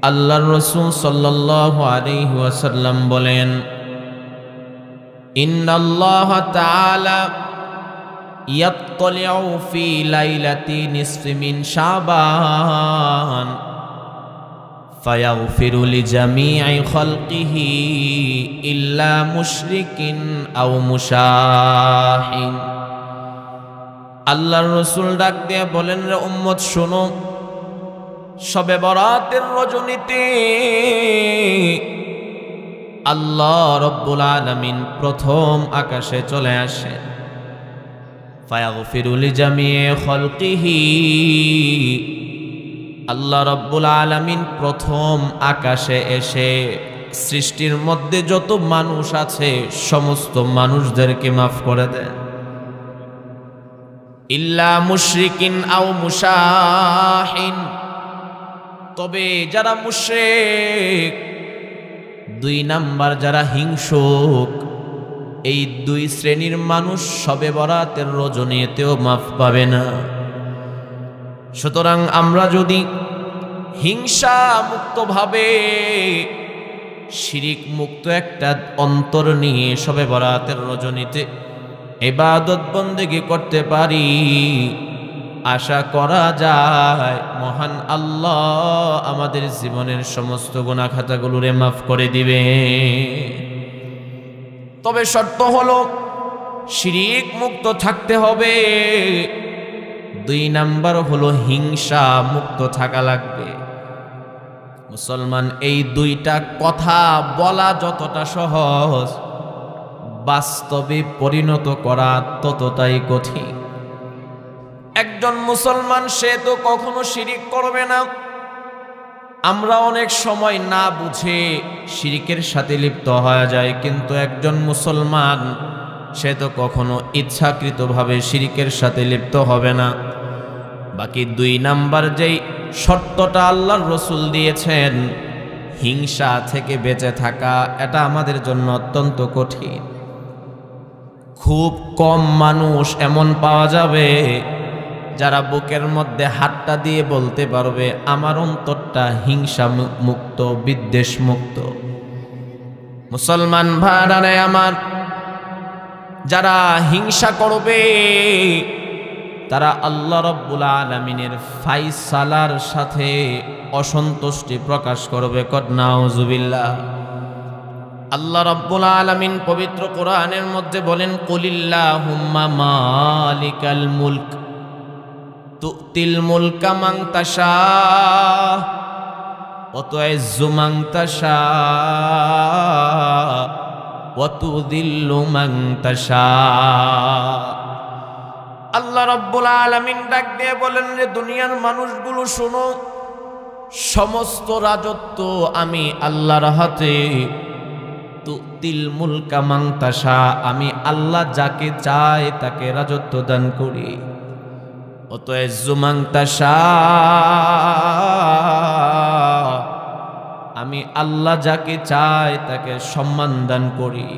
আল্লাহর রাসূল সাল্লাল্লাহু আলাইহি ওয়াসাল্লাম বলেন, ইন্নাল্লাহ তাআলা ইয়াত্তালিউ ফি লাইলাতি নিসফি মিন শাবান ফায়াগফিরু লিজামি'i খালকিহি ইল্লা মুশরিকিন আও মুশাহিন। আল্লাহর রাসূল ডাক দিয়ে বলেন, রে উম্মত শোনো, শবে বরাতের রজনীতে আল্লাহ রব্বুল আলামিন প্রথম আকাশে চলে আসেন। ফায়াগফিরু লিজামি'i খালকিহি, আল্লাহ রব্বুল আলামিন প্রথম আকাশে এসে সৃষ্টির মধ্যে যত মানুষ আছে সমস্ত মানুষদেরকে মাফ করে দেন। ইল্লা মুশরিকিন আও মুশাহিন, তবে যারা মুশরিক, দুই নাম্বার যারা হিংসুক, এই দুই শ্রেণীর মানুষ শবে বরাতের রজনীতেও মাফ পাবে না। সুতরাং আমরা যদি হিংসা মুক্তভাবে শিরিক মুক্ত একটা অন্তর নিয়ে শবে বরাতের রজনীতে ইবাদত বন্দেগী করতে পারি, আশা করা যায় মহান আল্লাহ আমাদের জীবনের সমস্ত গুনাহ খাতাগুলোরে মাফ করে দিবে। তবে শর্ত হলো শিরিক মুক্ত থাকতে হবে, দুই নাম্বার হলো হিংসা মুক্ত থাকা লাগবে। মুসলমান, এই দুইটা কথা বলা যতটা সহজ, বাস্তবে পরিণত করা ততটাই কঠিন। একজন মুসলমান সে তো কখনো শিরিক করবে না। আমরা অনেক সময় না বুঝে শিরিকের সাথে লিপ্ত হয়ে যায়, কিন্তু একজন মুসলমান সে তো কখনো ইচ্ছাকৃতভাবে শিরিকের সাথে লিপ্ত হবে না। বাকি দুই নাম্বার যেই শর্তটা আল্লাহর রাসূল দিয়েছেন, হিংসা থেকে বেঁচে থাকা, এটা আমাদের জন্য অত্যন্ত কঠিন। খুব কম মানুষ এমন পাওয়া যাবে যারা বুকের মধ্যে হাতটা দিয়ে বলতে পারবে আমার অন্তরটা হিংসা মুক্ত, বিদ্বেষ মুক্ত। মুসলমান ভাইরা আমার, যারা হিংসা করবে তারা আল্লাহ রব্বুল আলামিনের ফায়সালার সাথে অসন্তুষ্টি প্রকাশ করবে। নাউযুবিল্লাহ। আল্লাহ রব্বুল আলামিন পবিত্র কোরআনের মধ্যে বলেন, কুলিল্লাহুম্মা মালিকাল মুলক তুতিল মুলকা মান তাশা ওয়া তুইজ্জু মান তাশা ওয়া তুযিল্লু মান তাশা। আল্লাহ রব্বুল আলামিন ডাক দিয়ে বলেন, যে দুনিয়ার মানুষগুলো শোনো, সমস্ত রাজত্ব আমি আল্লাহর হাতে। তুতিল মুলকা মান তাশা, আমি আল্লাহ যাকে চাই তাকে রাজত্ব দান করি। ওয়া তুইজ্জু মান তাশা, আমি আল্লাহ যাকে চাই তাকে সম্মান দান করি।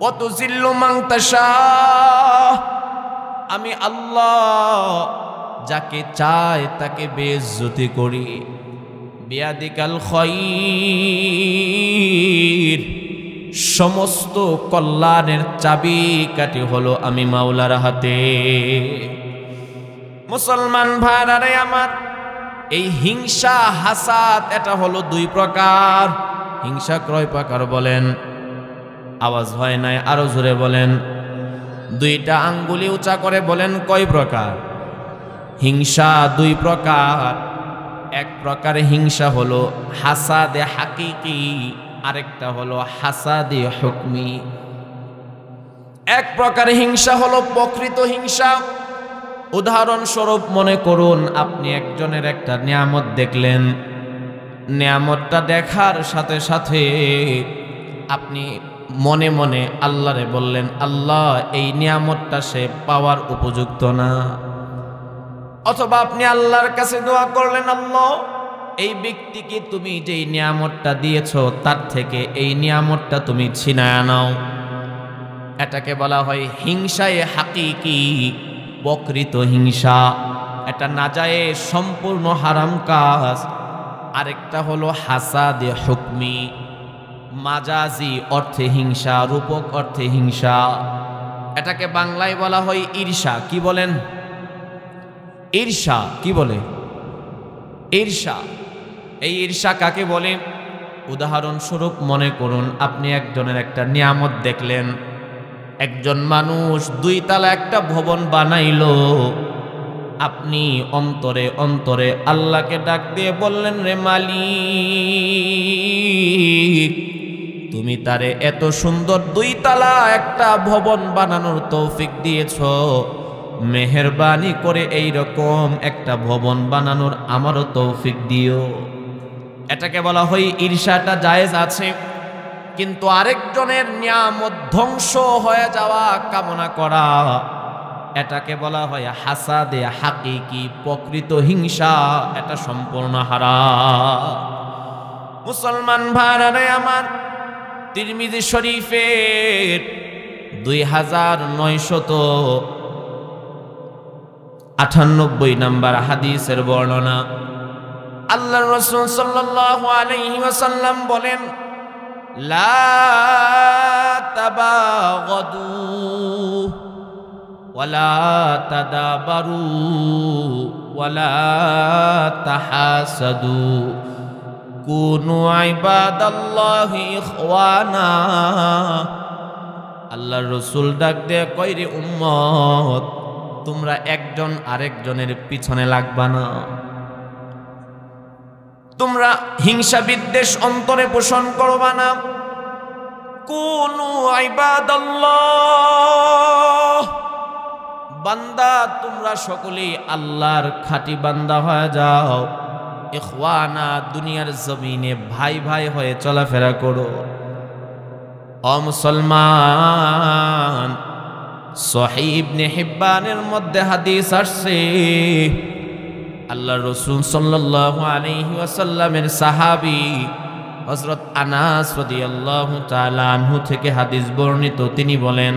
ওয়া তুযিল্লু মান তাশা, আমি আল্লাহ যাকে চাই তাকে বেইজ্জতি করি। বিয়াদিকাল খায়র, সমস্ত কল্যাণের চাবিকাঠি হলো আমি মাওলার হাতে। মুসলমান ভাইরা আমার, এই হিংসা হাসাদ এটা হলো দুই প্রকার। হিংসা কয় প্রকার বলেন? আওয়াজ হয় নাই, আরো জোরে বলেন। দুইটা আঙ্গুলি উঁচা করে বলেন, কয় প্রকার? হিংসা দুই প্রকার। এক প্রকার হিংসা হলো হাসাদে হাকিকি, আরেকটা হলো হাসাদে হুকমি। এক প্রকার হিংসা হলো প্রকৃত হিংসা। উদাহরণস্বরূপ মনে করুন, আপনি একজনের একটা নিয়ামত দেখলেন, নিয়ামতটা দেখার সাথে সাথে আপনি মনে মনে আল্লাহরে বললেন, আল্লাহ এই নিয়ামতটা সে পাওয়ার উপযুক্ত না। অথবা আপনি আল্লাহর কাছে দোয়া করলেন, আল্লাহ এই ব্যক্তিকে তুমি যেই নিয়ামতটা দিয়েছো তার থেকে এই নিয়ামতটা তুমি ছিনায়া নাও। এটাকে বলা হয় হিংসায়ে হাকিকি, প্রকৃত হিংসা। এটা নাজায়েজ, সম্পূর্ণ হারাম কাজ। আরেকটা হলো হাসাদে হুকমি, মাজাজি অর্থে হিংসা, রূপক অর্থে হিংসা। এটাকে বাংলায় বলা হয় ঈর্ষা। কি বলেন? ঈর্ষা। কি বলে? ঈর্ষা। এই ঈর্ষা কাকে বলে? উদাহরণস্বরূপ মনে করুন আপনি একজনের একটা নিয়ামত দেখলেন, একজন মানুষ 2 তলা একটা ভবন বানাইলো, আপনি অন্তরে অন্তরে আল্লাহকে ডাক দিয়ে বললেন, রে মালিক, তুমি তারে এত সুন্দর 2 তলা একটা ভবন বানানোর তৌফিক দিয়েছ, মেহেরবানি করে এই রকম একটা ভবন বানানোর আমারও তৌফিক দিও। এটাকে বলা হয় ঈর্ষাটা জায়েজ আছে। কিন্তু আরেকজনের নিয়ামত ধ্বংস হয়ে যাওয়া কামনা করা, এটাকে বলা হয় হাসাদে হাকিকি, প্রকৃত হিংসা। এটা সম্পূর্ণ হারাম। মুসলমান ভাইরা আমার, তিরমিজি শরীফের 2998 নম্বর হাদিসের বর্ণনা, আল্লাহর রাসূল সাল্লাল্লাহু আলাইহি ওয়াসাল্লাম বলেন, লা তাবাগাদু ওয়ালা তাদাবারু ওয়ালা তাহাসাদু কুনু ইবাদাল্লাহি ইখওয়ানা। আল্লাহর রাসূল ডাক দিয়ে কয়, রে উম্মত, তোমরা একজন আরেকজনের পিছনে লাগবা না, তোমরা হিংসা বিদ্বেষ অন্তরে পোষণ করবা না। কুনু ইবাদাল্লাহ, বান্দা তোমরা সকলেই আল্লাহর খাঁটি বান্দা হয়ে যাও। ইখওয়ানা, দুনিয়ার জমিনে ভাই ভাই হয়ে চলাফেরা করো। ও মুসলমান, সহিহ ইবনে হিব্বানের মধ্যে হাদিস আসছে, আল্লাহর রাসূল সাল্লাল্লাহু আলাইহি ওয়াসাল্লামের সাহাবী হযরত আনাস রাদিয়াল্লাহু তাআলা আনহু থেকে হাদিস বর্ণিত। তিনি বলেন,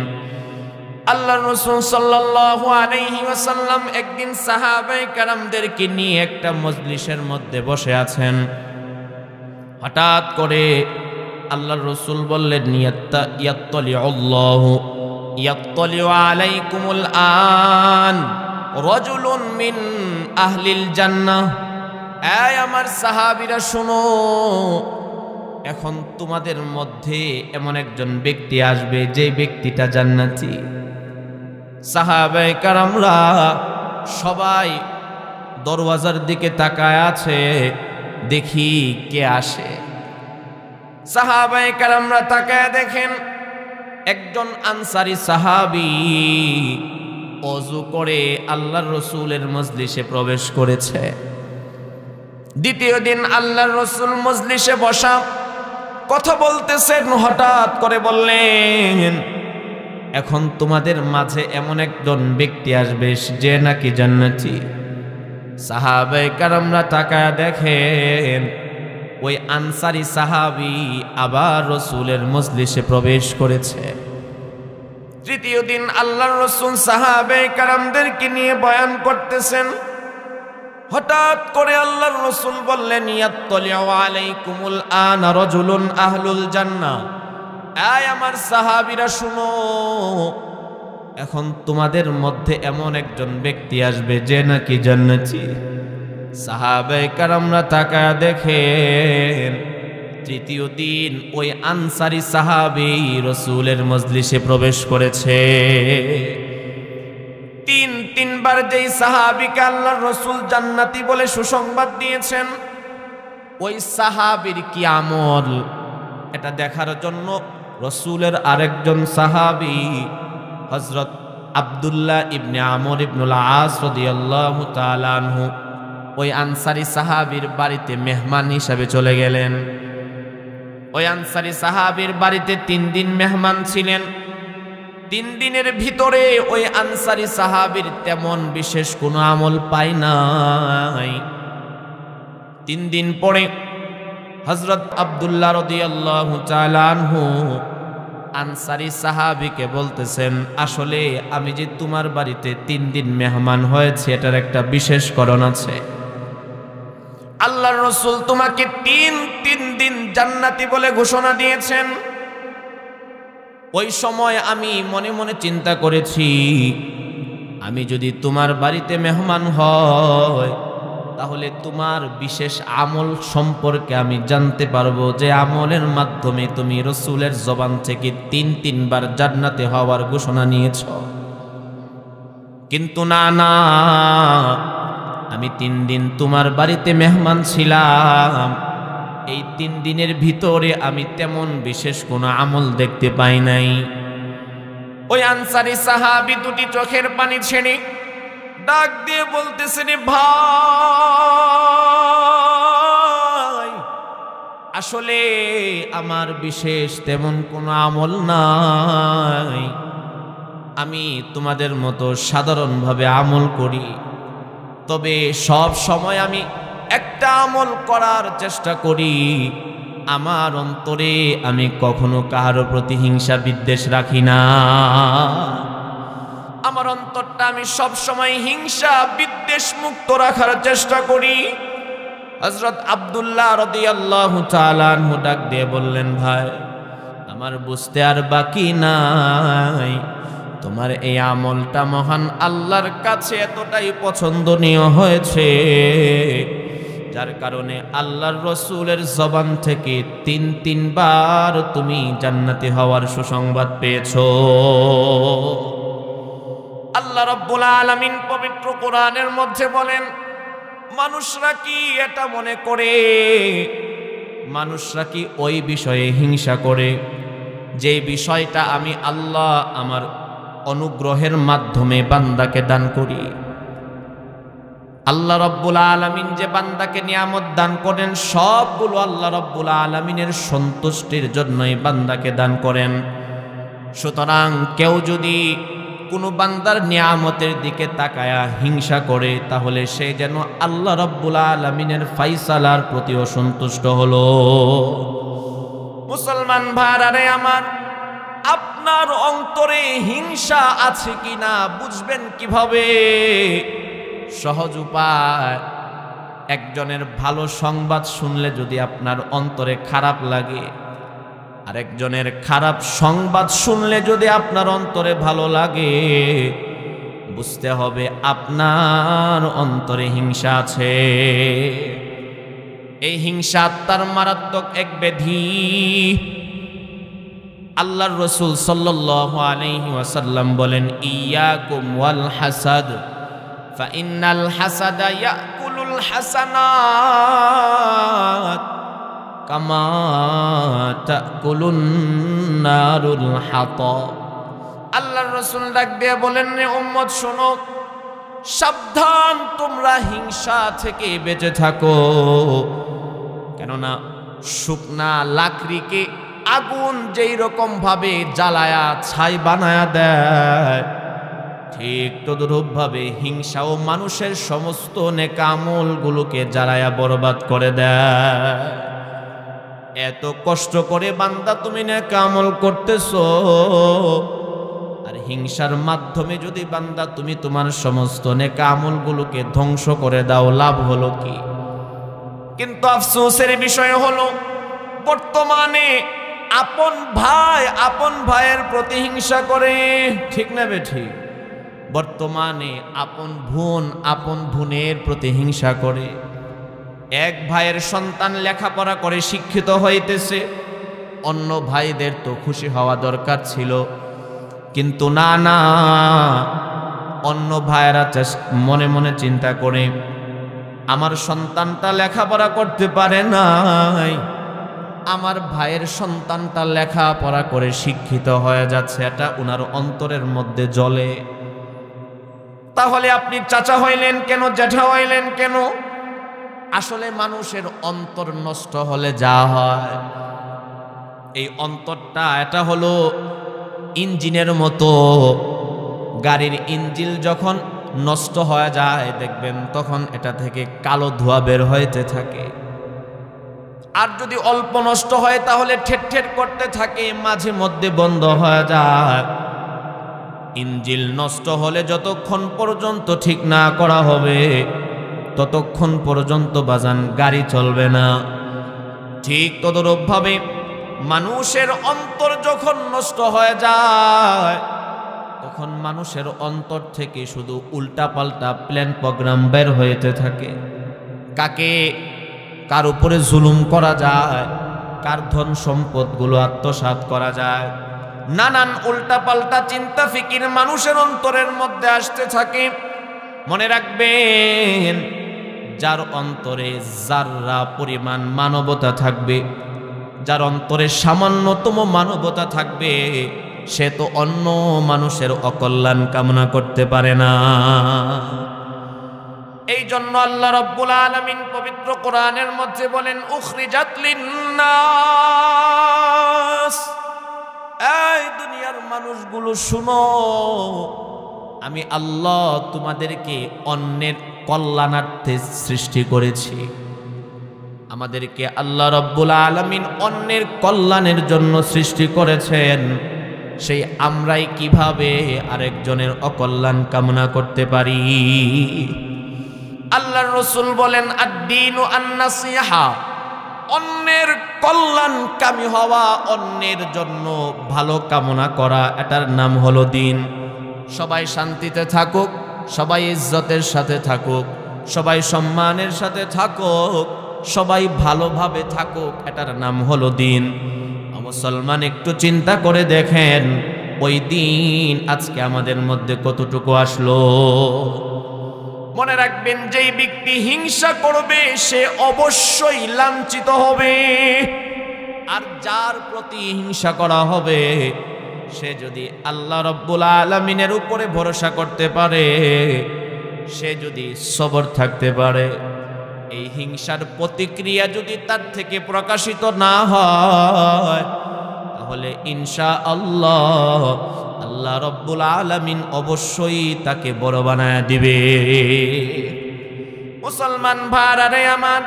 আল্লাহর রাসূল সাল্লাল্লাহু আলাইহি ওয়াসাল্লাম একদিন সাহাবায়ে কেরামদেরকে নিয়ে একটা মজলিসের মধ্যে বসে আছেন। হঠাৎ করে আল্লাহর রাসূল বললেন, ইয়াত্তালিউ আলাইকুমুল আন রাজুলুন মিন আহলিল জান্নাহ। এই আমার সাহাবীরা শোনো, এখন তোমাদের মধ্যে এমন একজন ব্যক্তি আসবে যে ব্যক্তিটা জান্নাতি। সাহাবায়ে কেরামরা সবাই দরওয়াজার দিকে তাকায় আছে, দেখি কে আসে। সাহাবায়ে কেরামরা তাকায় দেখেন একজন আনসারী সাহাবী ওযু করে আল্লাহর রাসূলের মজলিসে প্রবেশ করেছে। দ্বিতীয় দিন আল্লাহর রাসূল মজলিসে বসা, কথা বলতেছেন, হঠাৎ করে বললেন, এখন তোমাদের মাঝে এমন একজন ব্যক্তি আসবে যে নাকি জান্নাতি। সাহাবায়ে কেরামরা তাকায় দেখেন ওই আনসারী সাহাবী আবার রাসূলের মজলিসে প্রবেশ করেছে। তৃতীয় দিন আল্লাহর রাসূল সাহাবায়ে কেরামদেরকে নিয়ে বয়ান করতেছেন। হঠাৎ করে আল্লাহর রাসূল বললেন, ইয়াত্তালিউ আলাইকুমুল আনা রাজুলুন আহলুল জান্নাহ। এই আমার সাহাবীরা শুনো, এখন তোমাদের মধ্যে এমন একজন ব্যক্তি আসবে যে নাকি জান্নাতি। সাহাবায়ে কেরামরা তাকায় দেখেন তৃতীয় দিন ওই আনসারী সাহাবী রাসূলের মজলিসে প্রবেশ করেছে। তিনবার যেই সাহাবীকে আল্লাহর রাসূল জান্নাতি বলে সুসংবাদ দিয়েছেন, ওই সাহাবীর কি আমল এটা দেখার জন্য রাসূলের আরেকজন সাহাবী হযরত আব্দুল্লাহ ইবনে আমর ইবনুল আস রাদিয়াল্লাহু তাআলা আনহু ওই আনসারী সাহাবীর বাড়িতে মেহমান হিসাবে চলে গেলেন। ওই আনসারী সাহাবীর বাড়িতে 3 দিন মেহমান ছিলেন। 3 দিনের ভিতরে ওই আনসারী সাহাবীর তেমন বিশেষ কোনো আমল পাই নাই। 3 দিন পরে হযরত আব্দুল্লাহ রাদিয়াল্লাহু তাআলা আনহু আনসারী সাহাবীকে বলতেছেন, আসলে আমি যে তোমার বাড়িতে 3 দিন মেহমান হয়েছে এটার একটা বিশেষ কারণ আছে। আল্লাহর রাসূল তোমাকে তিন দিন জান্নাতি বলে ঘোষণা দিয়েছেন। ওই সময় আমি মনে মনে চিন্তা করেছি, আমি যদি তোমার বাড়িতে মেহমান হয় তাহলে তোমার বিশেষ আমল সম্পর্কে আমি জানতে পারবো, যে আমলের মাধ্যমে তুমি রাসূলের জবান থেকে তিনবার জান্নাতে হওয়ার ঘোষণা নিয়েছ। কিন্তু না, আমি 3 দিন তোমার বাড়িতে মেহমান ছিলাম, এই 3 দিনের ভিতরে আমি তেমন বিশেষ কোনো আমল দেখতে পাই নাই। ওই আনসারী সাহাবী দুটি চোখের পানি ছেড়ে ডাক দিয়ে বলতেছেন, ভাই আসলে আমার বিশেষ তেমন কোনো আমল নাই, আমি তোমাদের মতো সাধারণভাবে আমল করি, তবে সব সময় আমি একটা আমল করার চেষ্টা করি, আমার অন্তরে আমি কখনো কারো প্রতি হিংসা বিদ্বেষ রাখি না। আমার অন্তরটা আমি সব সময় হিংসা বিদ্বেষ মুক্ত রাখার চেষ্টা করি। হযরত আব্দুল্লাহ রাদিয়াল্লাহু তাআলা আনহু ডাক দিয়ে বললেন, ভাই আমার বুঝতে আর বাকি নাই, তোমার এই আমলটা মহান আল্লাহর কাছে এতটাই পছন্দনীয় হয়েছে, যার কারণে আল্লাহর রাসূলের জবান থেকে তিনবার তুমি জান্নাতি হওয়ার সুসংবাদ পেয়েছো। আল্লাহ রাব্বুল আলামিন পবিত্র কোরআনের মধ্যে বলেন, মানুষরা কি এটা মনে করে, মানুষরা কি ওই বিষয়ে হিংসা করে যে বিষয়টা আমি আল্লাহ আমার অনুগ্রহের মাধ্যমে বান্দাকে দান করি। আল্লাহ রাব্বুল আলামিন যে বান্দাকে নিয়ামত দান করেন, সবগুলো আল্লাহ রাব্বুল আলামিনের সন্তুষ্টির জন্যই বান্দাকে দান করেন। সুতরাং কেউ যদি কোনো বান্দার নিয়ামতের দিকে তাকায়া হিংসা করে, তাহলে সে যেন আল্লাহ রাব্বুল আলামিনের ফায়সালার প্রতি অসন্তুষ্ট হলো। মুসলমান ভাইরা আমার, আপনার অন্তরে হিংসা আছে কিনা বুঝবেন কিভাবে? সহজ উপায়, একজনের ভালো সংবাদ শুনলে যদি আপনার অন্তরে খারাপ লাগে, আরেকজনের খারাপ সংবাদ শুনলে যদি আপনার অন্তরে ভালো লাগে, বুঝতে হবে আপনার অন্তরে হিংসা আছে। এই হিংসা আত্মার মারাত্মক এক ব্যাধি। আল্লাহর রাসূল সাল্লাল্লাহু আলাইহি ওয়াসাল্লাম বলেন, ইয়াকুম ওয়াল হাসাদ ফাইন্নাল হাসাদা ইয়াকুলুল হাসানাত কামা তাকুলুন নারুল হাতাব। আল্লাহর রাসূল ডাক দিয়ে বলেন, রে উম্মত শোনো, সাবধান তোমরা হিংসা থেকে বেঁচে থাকো, কেননা শুকনা লাকড়িকে আগুন যেই রকম ভাবে জ্বালায়া ছাই বানায়া দেয়, ঠিক তদ্রূপ ভাবে হিংসাও মানুষের সমস্ত নেক আমলগুলোকে জ্বালায়া বরবাদ করে দেয়। এত কষ্ট করে বান্দা তুমি নেক আমল করতেছো, আর হিংসার মাধ্যমে যদি বান্দা তুমি তোমার সমস্ত নেক আমলগুলোকে ধ্বংস করে দাও, লাভ হলো কি? কিন্তু আফসোসের বিষয় হলো, বর্তমানে আপন ভাইয়ের প্রতি হিংসা করে, ঠিক না বেঠিক? বর্তমানে আপন বোনের প্রতি হিংসা করে। এক ভাইয়ের সন্তান লেখাপড়া করে শিক্ষিত হইতেছে, অন্য ভাইদের তো খুশি হওয়া দরকার ছিল, কিন্তু না, অন্য ভাইয়েরা মনে মনে চিন্তা করে, আমার সন্তানটা লেখাপড়া করতে পারে নাই, আমার ভাইয়ের সন্তানটা লেখাপড়া করে শিক্ষিত হয়ে যাচ্ছে, এটা ওনার অন্তরের মধ্যে জ্বলে। তাহলে আপনি চাচা হইলেন কেন, জ্যাঠা হইলেন কেন? আসলে মানুষের অন্তর নষ্ট হলে যা হয়, এই অন্তরটা এটা হলো ইঞ্জিনের মতো। গাড়ির ইঞ্জিন যখন নষ্ট হয়ে যায় দেখবেন, তখন এটা থেকে কালো ধোঁয়া বের হইতে থাকে। আর যদি অল্প নষ্ট হয় তাহলে ঠেট করতে থাকে, মাঝে মধ্যে বন্ধ হয়ে যায়। ইঞ্জিন নষ্ট হলে যতক্ষণ পর্যন্ত ঠিক না করা হবে, ততক্ষণ পর্যন্ত বাজান গাড়ি চলবে না। ঠিক তদরূপভাবে মানুষের অন্তর যখন নষ্ট হয়ে যায়, তখন মানুষের অন্তর থেকে শুধু উল্টাপাল্টা প্ল্যান প্রোগ্রাম বের হইতে থাকে। কাকে কার উপরে জুলুম করা যায়, কার ধন সম্পদগুলো আত্মসাৎ করা যায়, নানান উল্টাপাল্টা চিন্তা ফিকির মানুষের অন্তরের মধ্যে আসতে থাকে। মনে রাখবেন, যার অন্তরে যাররা পরিমাণ মানবতা থাকবে, যার অন্তরে সামান্যতম মানবতা থাকবে, সে তো অন্য মানুষের অকল্যাণ কামনা করতে পারে না। এই জন্য আল্লাহ রাব্বুল আলামিন পবিত্র কোরআনের মধ্যে বলেন, উখরিজাত লিন্নাস, এই দুনিয়ার মানুষগুলো শুনো, আমি আল্লাহ তোমাদেরকে অন্যের কল্যাণার্থে সৃষ্টি করেছি। আমাদেরকে আল্লাহ রাব্বুল আলামিন অন্যের কল্যাণের জন্য সৃষ্টি করেছেন। সেই আমরাই কিভাবে আরেকজনের অকল্যাণ কামনা করতে পারি? আল্লাহর রাসূল বলেন, আদ-দীনু আন-নাসিহা, অন্যের কল্যাণকামী হওয়া, অন্যের জন্য ভালো কামনা করা, এটার নাম হলো দ্বীন। সবাই শান্তিতে থাকুক, সবাই ইজ্জতের সাথে থাকুক, সবাই সম্মানের সাথে থাকুক, সবাই ভালোভাবে থাকুক, এটার নাম হলো দ্বীন। মুসলমান, একটু চিন্তা করে দেখেন, ওই দিন আজকে আমাদের মধ্যে কতটুকু আসলো? মনে রাখবেন, যেই ব্যক্তি হিংসা করবে সে অবশ্যই লাঞ্ছিত হবে। আর যার প্রতি হিংসা করা হবে, সে যদি আল্লাহ রাব্বুল আলামিনের উপরে ভরসা করতে পারে, সে যদি সবর থাকতে পারে, এই হিংসার প্রতিক্রিয়া যদি তার থেকে প্রকাশিত না হয়, তাহলে ইনশাআল্লাহ আল্লাহ রাব্বুল আলামিন অবশ্যই তাকে বড় বানায় দিবে। মুসলমান ভাইরা আমার,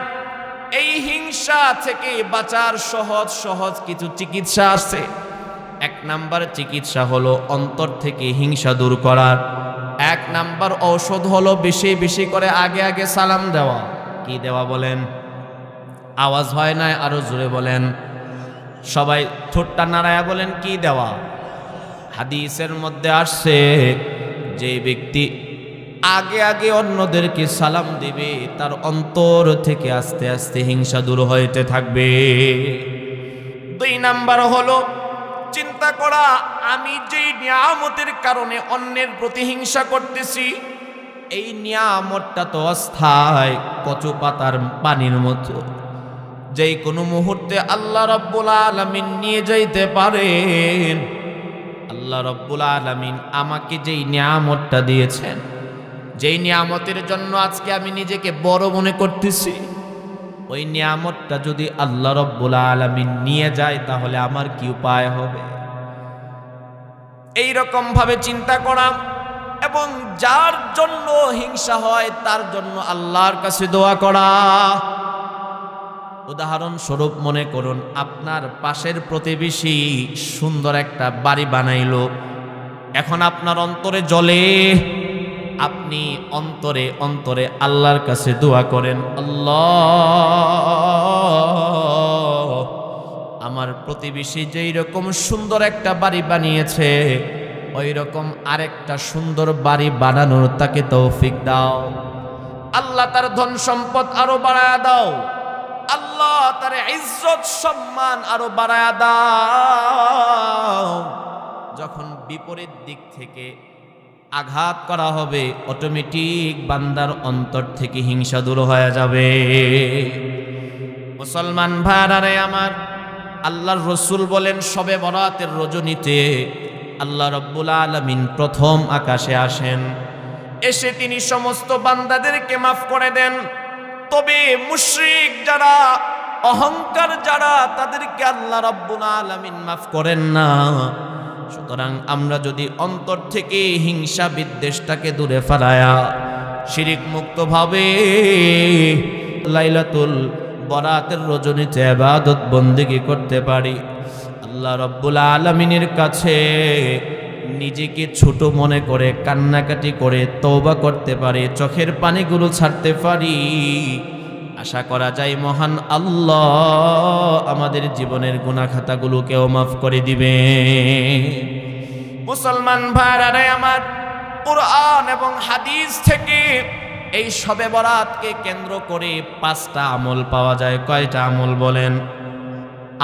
এই হিংসা থেকে বাঁচার সহজ সহজ কিছু চিকিৎসা আছে। এক নাম্বার চিকিৎসা হলো অন্তর থেকে হিংসা দূর করার। এক নাম্বার ঔষধ হলো বেশি বেশি করে আগে আগে সালাম দেওয়া। কি দেওয়া বলেন? আওয়াজ হয় না, আরো জোরে বলেন। সবাই ঠোঁটটা নাড়ায়া বলেন, কি দেওয়া? হাদিসের মধ্যে আসছে, যে ব্যক্তি আগে আগে অন্যদেরকে সালাম দিবে, তার অন্তর থেকে আস্তে আস্তে হিংসা দূর হইতে থাকবে। দুই নাম্বার হলো চিন্তা করা, আমি যেই নিয়ামতের কারণে অন্যের প্রতি হিংসা করতেছি, এই নিয়ামতটা তো অস্থায়ী, কচু পাতার পানির মতো, যেই কোনো মুহূর্তে আল্লাহ রাব্বুল আলামিন নিয়ে যাইতে পারেন। আল্লাহ রাব্বুল আলামিন আমাকে যেই নিয়ামতটা দিয়েছেন, যেই নিয়ামতের জন্য আজকে আমি নিজেকে বড় মনে করতেছি, ওই নিয়ামতটা যদি আল্লাহ রাব্বুল আলামিন নিয়ে যায়, তাহলে আমার কি উপায় হবে? এই রকম ভাবে চিন্তা করা, এবং যার জন্য হিংসা হয় তার জন্য আল্লাহর কাছে দোয়া করা। উদাহরণ স্বরূপ মনে করুন, আপনার পাশের প্রতিবেশী সুন্দর একটা বাড়ি বানাইলো, এখন আপনার অন্তরে জ্বলে, আপনি অন্তরে অন্তরে আল্লাহর কাছে দোয়া করেন, আল্লাহ, আমার প্রতিবেশী যেই রকম সুন্দর একটা বাড়ি বানিয়েছে, ওই রকম আরেকটা সুন্দর বাড়ি বানানোর তাকে তৌফিক দাও। আল্লাহ তার ধন সম্পদ আরো বাড়ায়া দাও, আল্লাহ তার ইজ্জত সম্মান আরো বাড়ায়া দাও। যখন বিপরীত দিক থেকে আঘাত করা হবে, অটোমেটিক বান্দার অন্তর থেকে হিংসা দূর হয়ে যাবে। মুসলমান ভাইরা আমার, আল্লাহর রাসূল বলেন, শবে বরাতের রজনীতে আল্লাহ রাব্বুল আলামিন প্রথম আকাশে আসেন, এসে তিনি সমস্ত বান্দাদেরকে মাফ করে দেন। তবে মুশরিক যারা, অহংকার যারা, তাদেরকে আল্লাহ রাব্বুল আলামিন মাফ করেন না। সুতরাং আমরা যদি অন্তর থেকে হিংসা বিদ্বেষটাকে দূরে ফেলায়া শিরিক মুক্ত ভাবে লাইলাতুল বরাতের রজনীতে ইবাদত বন্দেগী করতে পারি, আল্লাহ রাব্বুল আলামিনের কাছে নিজেকে ছোট মনে করে কান্নাকাটি করে তওবা করতে পারি, চোখের পানিগুলো ছাড়তে পারি, আশা করা যায় মহান আল্লাহ আমাদের জীবনের গুনাহ খাতাগুলোকেও মাফ করে দিবে। মুসলমান ভাইরা আমার, কুরআন এবং হাদিস থেকে এই শবে বরাতকে কেন্দ্র করে 5টা আমল পাওয়া যায়। কয়টা আমল বলেন?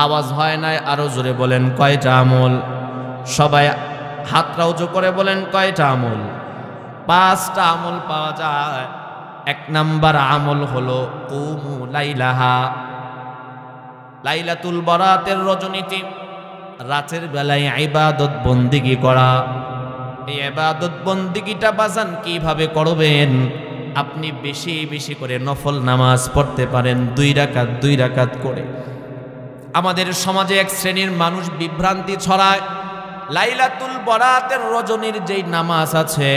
আওয়াজ হয় নাই, আরো জোরে বলেন কয়টা আমল? সবাই হাতটা উঁচু করে বলেন কয়টা আমল? 5টা আমল পাওয়া যায়। 1 নাম্বার আমল হলো কুমু লাইলাহা, লাইলাতুল বরাতের রজনীতে রাতের বেলায় ইবাদত বন্দিগি করা। এই ইবাদত বন্দিগিটা বাজান কিভাবে করবেন? আপনি বেশি বেশি করে নফল নামাজ পড়তে পারেন, 2 রাকাত 2 রাকাত করে। আমাদের সমাজে এক শ্রেণীর মানুষ বিভ্রান্তি ছড়ায়, লাইলাতুল বরাতের রজনীর যেই নামাজ আছে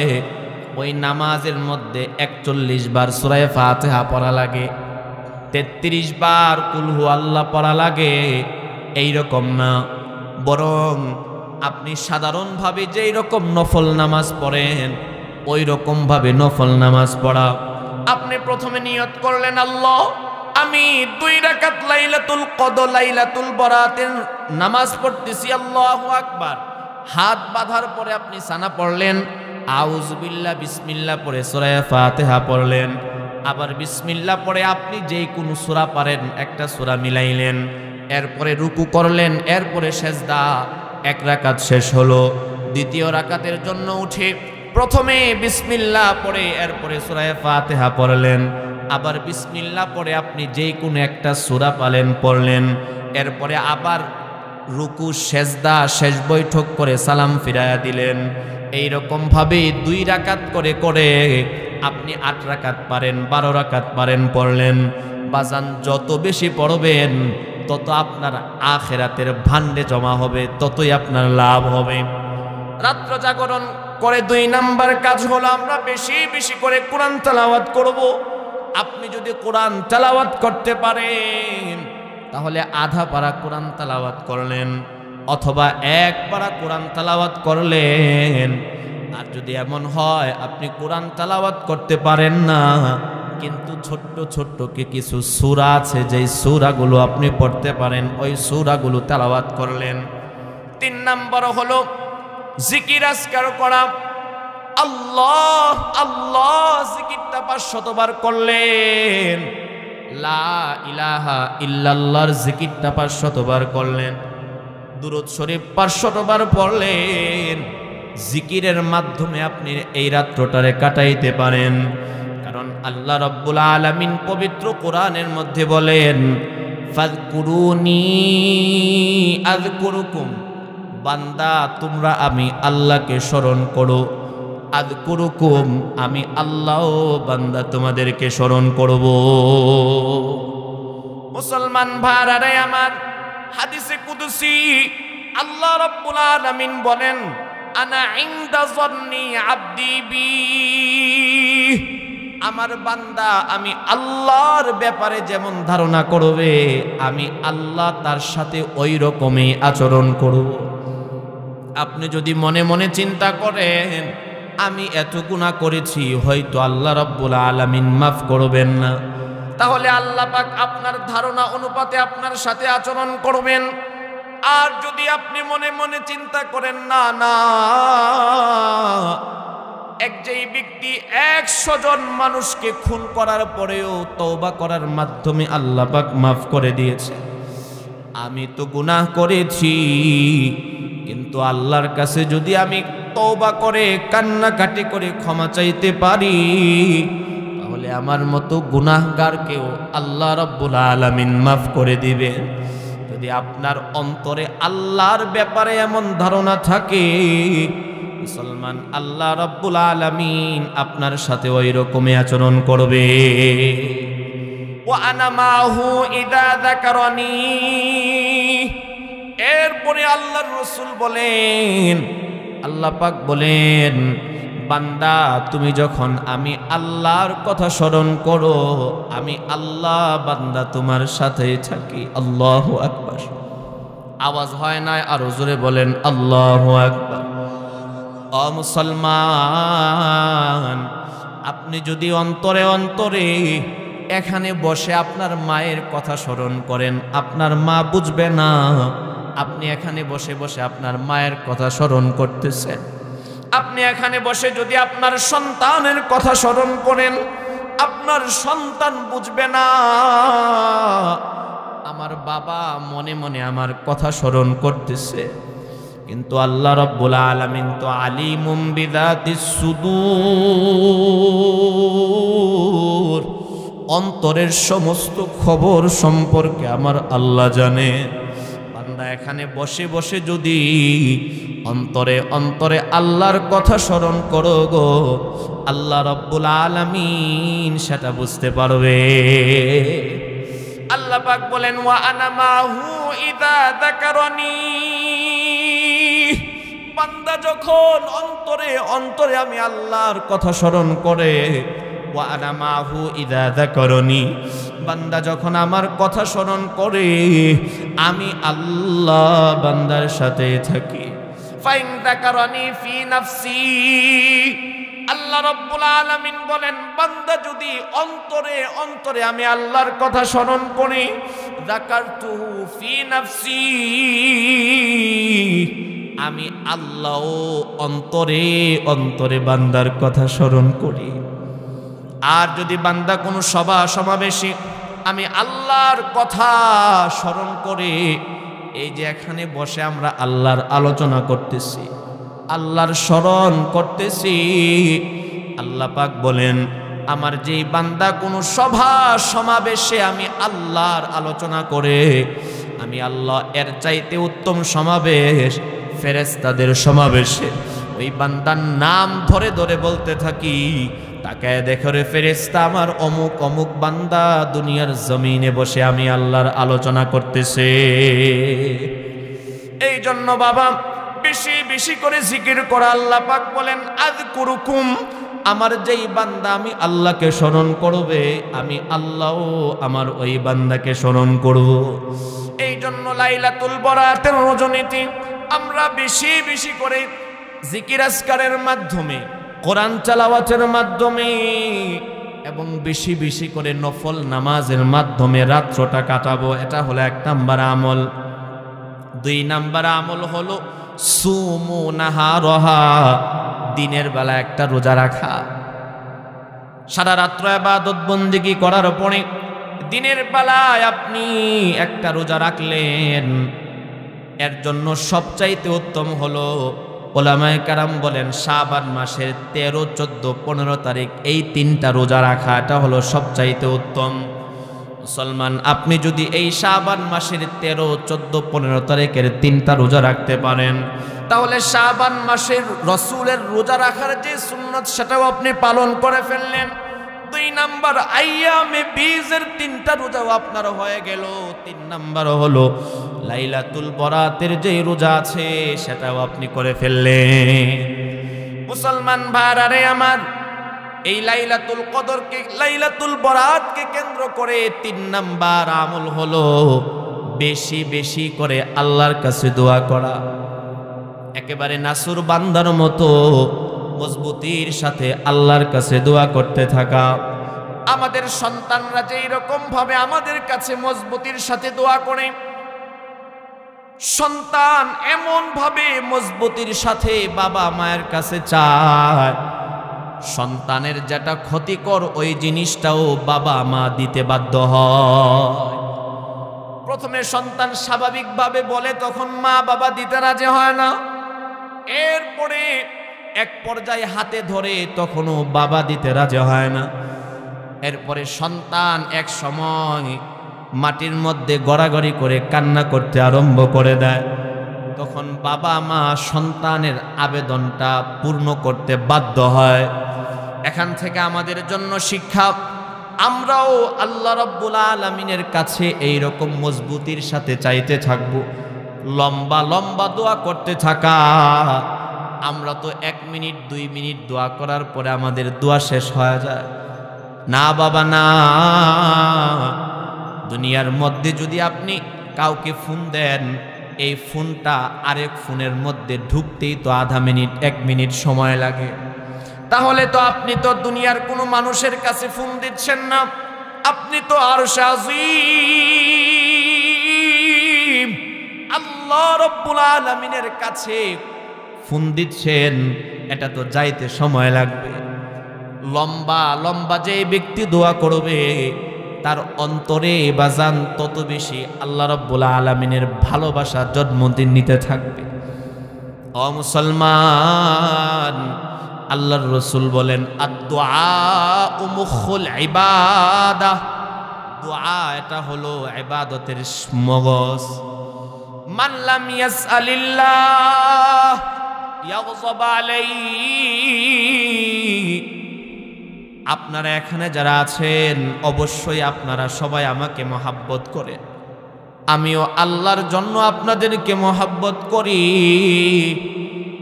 ওই নামাজের মধ্যে 41 বার সূরা ফাতিহা পড়া লাগে, 33 বার কুল হু আল্লাহ পড়া লাগে। এইরকম না, বরং আপনি সাধারণভাবে যেই রকম নফল নামাজ পড়েন ওই রকম ভাবে নফল নামাজ পড়া। আপনি প্রথমে নিয়ত করলেন, আল্লাহ আমি 2 রাকাত লাইলাতুল কদর লাইলাতুল বরাতের নামাজ পড়তেছি, আল্লাহু আকবার। হাত বাঁধার পরে আপনি সানা পড়লেন, আউযুবিল্লাহ বিসমিল্লাহ পড়ে সূরা ফাতিহা পড়লেন, আবার বিসমিল্লাহ পড়ে আপনি যেই কোনো সূরা পারেন একটা সূরা মিলাইলেন, এরপরে রুকু করলেন, এরপরে সেজদা। 1 রাকাত শেষ হলো। দ্বিতীয় রাকাতের জন্য উঠে প্রথমে বিসমিল্লাহ পড়ে এরপরে সূরা ফাতিহা পড়লেন, আবার বিসমিল্লাহ পড়ে আপনি যেই কোনো একটা সূরা পালেন পড়লেন, এরপরে আবার রুকু সেজদা শেষ বৈঠক করে সালাম ফিরায়া দিলেন। এই রকম ভাবে 2 রাকাত করে করে আপনি 8 রাকাত পারেন, 12 রাকাত পারেন পড়লেন। বাজান যত বেশি পড়বেন তত আপনার আখিরাতের ভান্ডে জমা হবে, ততই আপনার লাভ হবে। রাত্র জাগরণ করে 2 নাম্বার কাজ হলো আমরা বেশি বেশি করে কোরআন তেলাওয়াত করব। আপনি যদি কোরআন তেলাওয়াত করতে পারেন তাহলে আধা পারা কোরআন তেলাওয়াত করলেন, অথবা 1 পারা কোরআন তেলাওয়াত করলেন। আর যদি এমন হয় আপনি কোরআন তেলাওয়াত করতে পারেন না, কিন্তু ছোট্ট ছোট্ট কিছু সূরা আছে যেই সূরাগুলো আপনি পড়তে পারেন, ওই সূরাগুলো তেলাওয়াত করলেন। 3 নাম্বার হলো জিকির আজকার করা। আল্লাহ আল্লাহ জিকিরটা 500 বার করলেন, লা ইলাহা ইল্লাল্লাহর জিকিরটা 500 বার করলেন, দুরূদ শরীফ 500 বার পড়লেন। জিকিরের মাধ্যমে আপনি এই রাত্রটারে কাটাইতে পারেন। কারণ আল্লাহ রাব্বুল আলামিন পবিত্র কোরআনের মধ্যে বলেন, ফাযকুরুনি আযকুরুকুম, বান্দা তোমরা আমি আল্লাহকে স্মরণ করো, আযকুরুকুম আমি আল্লাহ বান্দা তোমাদেরকে স্মরণ করব। মুসলমান ভাইরা আমার, হাদিসে কুদসি আল্লাহ রাব্বুল আলামিন বলেন, আনা ইনদা যন্নি আবদি বি, আমার বান্দা আমি আল্লাহর ব্যাপারে যেমন ধারণা করবে আমি আল্লাহ তার সাথে ওই রকমই আচরণ করব। আপনি যদি মনে মনে চিন্তা করেন আমি এত গুনাহ করেছি, হয়তো আল্লাহ রাব্বুল আলামিন মাফ করবেন না, তাহলে আল্লাহ পাক আপনার ধারণা অনুপাতে আপনার সাথে আচরণ করবেন। আর যদি আপনি মনে মনে চিন্তা করেন না না, যেই ব্যক্তি 100 জন মানুষকে খুন করার পরেও তওবা করার মাধ্যমে আল্লাহ পাক মাফ করে দিয়েছে, আমি তো গুনাহ করেছি, কিন্তু আল্লাহর কাছে যদি আমি তওবা করে কান্নাকাটি করে ক্ষমা চাইতে পারি তাহলে আমার মতো গুনাহগারকেও আল্লাহ রাব্বুল আলামিন মাফ করে দিবেন। যদি আপনার অন্তরে আল্লাহর ব্যাপারে এমন ধারণা থাকে মুসলমান, আল্লাহ রাব্বুল আলামিন আপনার সাথে ওই রকমই আচরণ করবে। ওয়া আনা মাহু ইদা যাকারানি, এরপরে আল্লাহর রাসূল বলেন, আল্লাহ পাক বলেন, বান্দা তুমি যখন আমি আল্লাহর কথা স্মরণ করো আমি আল্লাহ বান্দা তোমার সাথেই থাকি। আল্লাহু আকবার। আওয়াজ হয় না, আরো জোরে বলেন আল্লাহু আকবার। ও মুসলমান, আপনি যদি অন্তরে অন্তরে এখানে বসে আপনার মায়ের কথা স্মরণ করেন, আপনার মা বুঝবে না আপনি এখানে বসে বসে আপনার মায়ের কথা স্মরণ করতেছেন। আপনি এখানে বসে যদি আপনার সন্তানের কথা স্মরণ করেন, আপনার সন্তান বুঝবে না আমার বাবা মনে মনে আমার কথা স্মরণ করতেছে। কিন্তু আল্লাহ রাব্বুল আলামিন তো আলিমুম বিযাতিস সুদূর, অন্তরের সমস্ত খবর সম্পর্কে আমার আল্লাহ জানে। বান্দা এখানে বসে বসে যদি অন্তরে অন্তরে আল্লাহর কথা স্মরণ করো গো, আল্লাহ রাব্বুল আলামিন সেটা বুঝতে পারবে। আল্লাহ পাক বলেন ওয়া আনা মাহু ইযা যাকারানি, বান্দা যখন অন্তরে অন্তরে আমি আল্লাহর কথা স্মরণ করে, ওয়া আনা মাহু ইযা যাকারানি, বান্দা যখন আমার কথা স্মরণ করে আমি আল্লাহ বান্দার সাথে থাকি। ফাইন যাকারানি ফি নাফসি, আল্লাহ রাব্বুল আলামিন বলেন বান্দা যদি অন্তরে অন্তরে আমি আল্লাহর কথা স্মরণ করি, যাকারতুহু ফি নাফসি, আমি আল্লাহ অন্তরে অন্তরে বান্দার কথা স্মরণ করি। আর যদি বান্দা কোনো সভা সমাবেশে আমি আল্লাহর কথা স্মরণ করে, এই যে এখানে বসে আমরা আল্লাহর আলোচনা করতেছি, আল্লাহর স্মরণ করতেছি, আল্লাহ পাক বলেন আমার যেই বান্দা কোনো সভা সমাবেশে আমি আল্লাহর আলোচনা করে, আমি আল্লাহ এর চাইতে উত্তম সমাবেশ ফেরেশতাদের সমাবেশে ওই বান্দার নাম ধরে ধরে বলতে থাকি, তাকে দেখো রে ফেরেশতা, আমার অমুক অমুক বান্দা দুনিয়ার জমিনে বসে আমি আল্লাহর আলোচনা করতেছে। এই জন্য বাবা বেশি বেশি করে জিকির করা। আল্লাহ পাক বলেন আযকুরুকুম, আমার যেই বান্দা আমি আল্লাহকে স্মরণ করবে, আমি আল্লাহও আমার ওই বান্দাকে স্মরণ করব। এই জন্য লাইলাতুল বরাতের রজনীতে আমরা বেশি বেশি করে জিকির আজকারের মাধ্যমে, কোরআন তেলাওয়াতের মাধ্যমে এবং বেশি বেশি করে নফল নামাজের মাধ্যমে রাত্রটা কাটাবো। এটা হলো 1 নাম্বার আমল। 2 নাম্বার আমল হলো সুমু নাহারহা, দিনের বেলা একটা রোজা রাখা। সারা রাত্র ইবাদত বন্দেগী করার পরে দিনের বেলায় আপনি একটা রোজা রাখলেন, এর জন্য সবচাইতে উত্তম হলো, ওলামায়ে কেরাম বলেন শাবান মাসের 13, 14, 15 তারিখ এই 3টা রোজা রাখা, এটা হলো সবচাইতে উত্তম। মুসলমান আপনি যদি এই শাবান মাসের 13, 14, 15 তারিখের 3টা রোজা রাখতে পারেন, তাহলে শাবান মাসের রসুলের রোজা রাখার যে সুন্নত সেটাও আপনি পালন করে ফেললেন। 2 নাম্বার আইয়ামে বীজের 3টা রোজাও আপনার হয়ে গেল। 3 নাম্বার হলো লাইলাতুল বরাতের যে রোজা আছে সেটাও আপনি করে ফেললেন। মুসলমান ভাইরা আমার, এই লাইলাতুল কদরকে, লাইলাতুল বরাতকে কেন্দ্র করে 3 নাম্বার আমল হলো বেশি বেশি করে আল্লাহর কাছে দোয়া করা। একেবারে নাসুর বান্দার মতো মজবুতির সাথে আল্লাহর কাছে দোয়া করতে থাকা। আমাদের সন্তানরা যে এরকম ভাবে আমাদের কাছে মজবুতির সাথে দোয়া করে, সন্তান এমন ভাবে মজবুতির সাথে বাবা মায়ের কাছে চায়, সন্তানের যেটা ক্ষতিকর ওই জিনিসটাও বাবা মা দিতে বাধ্য হয়। প্রথমে সন্তান স্বাভাবিকভাবে বলে, তখন মা বাবা দিতে রাজি হয় না। এরপরে এক পর্যায়ে হাতে ধরে, তখনও বাবা দিতে রাজি হয় না। এরপরে সন্তান এক সময় মাটির মধ্যে গড়াগড়ি করে কান্না করতে আরম্ভ করে দেয়, তখন বাবা মা সন্তানের আবেদনটা পূর্ণ করতে বাধ্য হয়। এখান থেকে আমাদের জন্য শিক্ষা, আমরাও আল্লাহ রাব্বুল আলামিনের কাছে এই রকম মজবুতির সাথে চাইতে থাকব, লম্বা লম্বা দোয়া করতে থাকা। আমরা তো 1 মিনিট 2 মিনিট দোয়া করার পরে আমাদের দোয়া শেষ হয়ে যায়। না বাবা না, দুনিয়ার মধ্যে যদি আপনি কাউকে ফোন দেন, এই ফোনটা আরেক ফোনের মধ্যে ঢুকতেই তো আধা মিনিট 1 মিনিট সময় লাগে। তাহলে তো আপনি তো দুনিয়ার কোনো মানুষের কাছে ফোন দিচ্ছেন না, আপনি তো আরশে আযীম আল্লাহ রাব্বুল আলামিনের কাছে ফোন দিচ্ছেন। এটা তো যাইতে সময় লাগবে। লম্বা লম্বা যে ব্যক্তি দোয়া করবে তার অন্তরে বাজান তত বেশি আল্লাহ রাব্বুল আলামিনের ভালোবাসা জন্মদিন নিতে থাকবে। ও মুসলমান, আল্লাহর রাসূল বলেন আদ-দুআউ মুখুল ইবাদাহ, দোয়া এটা হলো ইবাদতের মগজ। মান লাম ইয়াসআলিল্লাহ ইয়াগযব আলাইহি। আপনারা এখানে যারা আছেন অবশ্যই আপনারা সবাই আমাকে মহাব্বত করেন, আমিও আল্লাহর জন্য আপনাদেরকে মহাব্বত করি।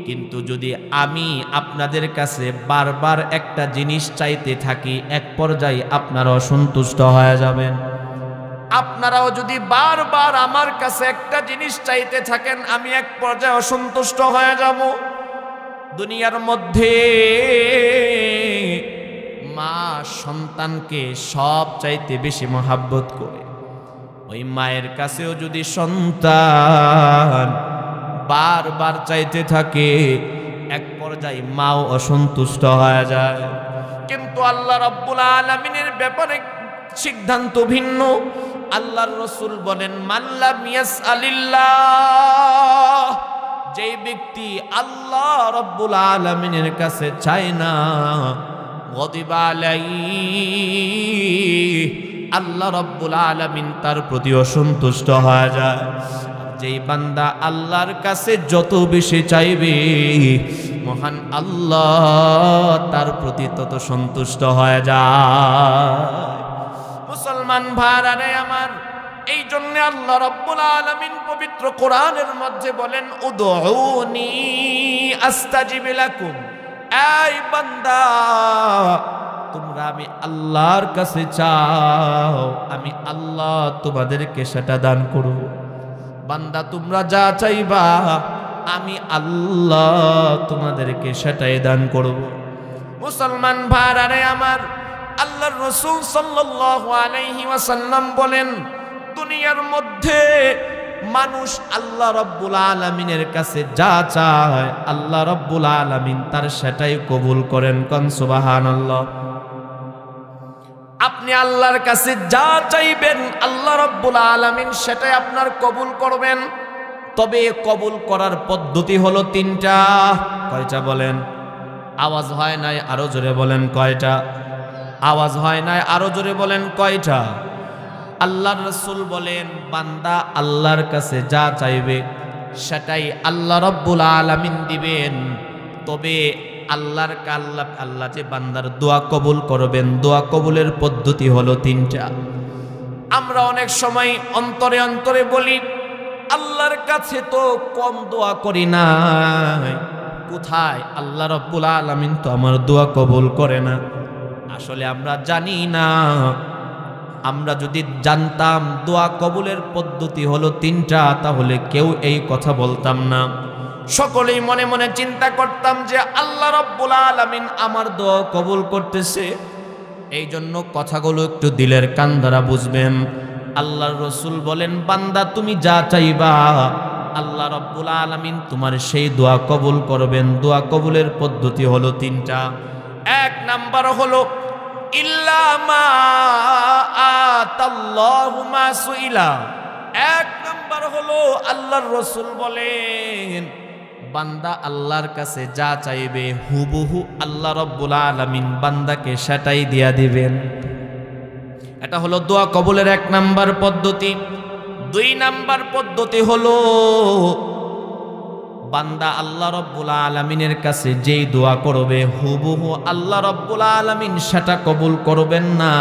কিন্তু যদি আমি আপনাদের কাছে বারবার একটা জিনিস চাইতে থাকি, এক পর্যায়ে আপনারা অসন্তুষ্ট হয়ে যাবেন। আপনারাও যদি বারবার আমার কাছে একটা জিনিস চাইতে থাকেন, আমি এক পর্যায়ে অসন্তুষ্ট হয়ে যাব। দুনিয়ার মধ্যে মা সন্তানকে সব চাইতে বেশি মহাব্বত করে। ওই মায়ের কাছেও যদি সন্তান বারবার চাইতে থাকে, এক পর্যায়ে মাও অসন্তুষ্ট হয়ে যায়। কিন্তু আল্লাহ রাব্বুল আলামিনের ব্যাপারে সিদ্ধান্ত ভিন্ন। আল্লাহর রাসূল বলেন মান লাম ইয়াসআলিল্লাহ, যে ব্যক্তি আল্লাহ রাব্বুল আলামিনের কাছে চায় না, গদিবা আলাইহি, আল্লাহ রাব্বুল আলামিন তার প্রতি অসন্তুষ্ট হয়ে যায়। যেই বান্দা আল্লাহর কাছে যত বেশি চাইবে, মহান আল্লাহ তার প্রতি তত সন্তুষ্ট হয়ে যায়। মুসলমান ভাইরা আমার, এই জন্য আল্লাহ রাব্বুল আলামিন পবিত্র কোরআনের মধ্যে বলেন উদউনি আস্তাজিব লাকুম। এই বান্দা, তোমরা আমি আল্লাহর কাছে চাও, আমি আল্লাহ তোমাদেরকে সেটা দান করব। বান্দা তোমরা যা চাইবা আমি আল্লাহ তোমাদেরকে সেটাই দান করব। মুসলমান ভাইরা আমার, আল্লাহর রাসূল সাল্লাল্লাহু আলাইহি ওয়াসাল্লাম বলেন দুনিয়ার মধ্যে মানুষ আল্লাহ রাব্বুল আলামিনের কাছে যা চায়, আল্লাহ রাব্বুল আলামিন তার সেটাই কবুল করেন। কোন সুবহানাল্লাহ। আপনি আল্লাহর কাছে যা চাইবেন আল্লাহ রাব্বুল আলামিন সেটাই আপনার কবুল করবেন। তবে কবুল করার পদ্ধতি হলো 3টা। কয়টা বলেন? আওয়াজ হয় নাই, আরো জোরে বলেন কয়টা? আওয়াজ হয় নাই, আরো জোরে বলেন কয়টা? আল্লাহর রাসূল বলেন বান্দা আল্লাহর কাছে যা চাইবে সেটাই আল্লাহ রাব্বুল আলামিন দিবেন। তবে আল্লাহ যে বান্দার দোয়া কবুল করবেন, দোয়া কবুলের পদ্ধতি হলো 3টা। আমরা অনেক সময় অন্তরে অন্তরে বলি আল্লাহর কাছে তো কম দোয়া করি না, কোথায় আল্লাহ রাব্বুল আলামিন তো আমার দোয়া কবুল করে না। আসলে আমরা জানি না। আমরা যদি জানতাম দোয়া কবুলের পদ্ধতি হলো 3টা, তাহলে কেউ এই কথা বলতাম না। সকলেই মনে মনে চিন্তা করতাম যে আল্লাহ রাব্বুল আলামিন আমার দোয়া কবুল করতেছে। এই জন্য কথাগুলো একটু দিলের কান দ্বারা বুঝবেন। আল্লাহর রাসূল বলেন বান্দা তুমি যা চাইবা আল্লাহ রাব্বুল আলামিন তোমার সেই দোয়া কবুল করবেন। দোয়া কবুলের পদ্ধতি হলো 3টা। 1 নাম্বার হলো ইল্লা মা আতাল্লাহু মা সুইলা। 1 নাম্বার হলো আল্লাহর রাসূল বলেন বান্দা আল্লাহর কাছে যা চাইবে হুবহু আল্লাহ রাব্বুল আলামিন বান্দাকে সেটাই দিয়া দিবেন। এটা হলো দোয়া কবুলের 1 নাম্বার পদ্ধতি। 2 নাম্বার পদ্ধতি হলো বান্দা আল্লাহ রাব্বুল আলামিনের কাছে যেই দোয়া করবে হুবহু আল্লাহ রাব্বুল আলামিন সেটা কবুল করবেন না,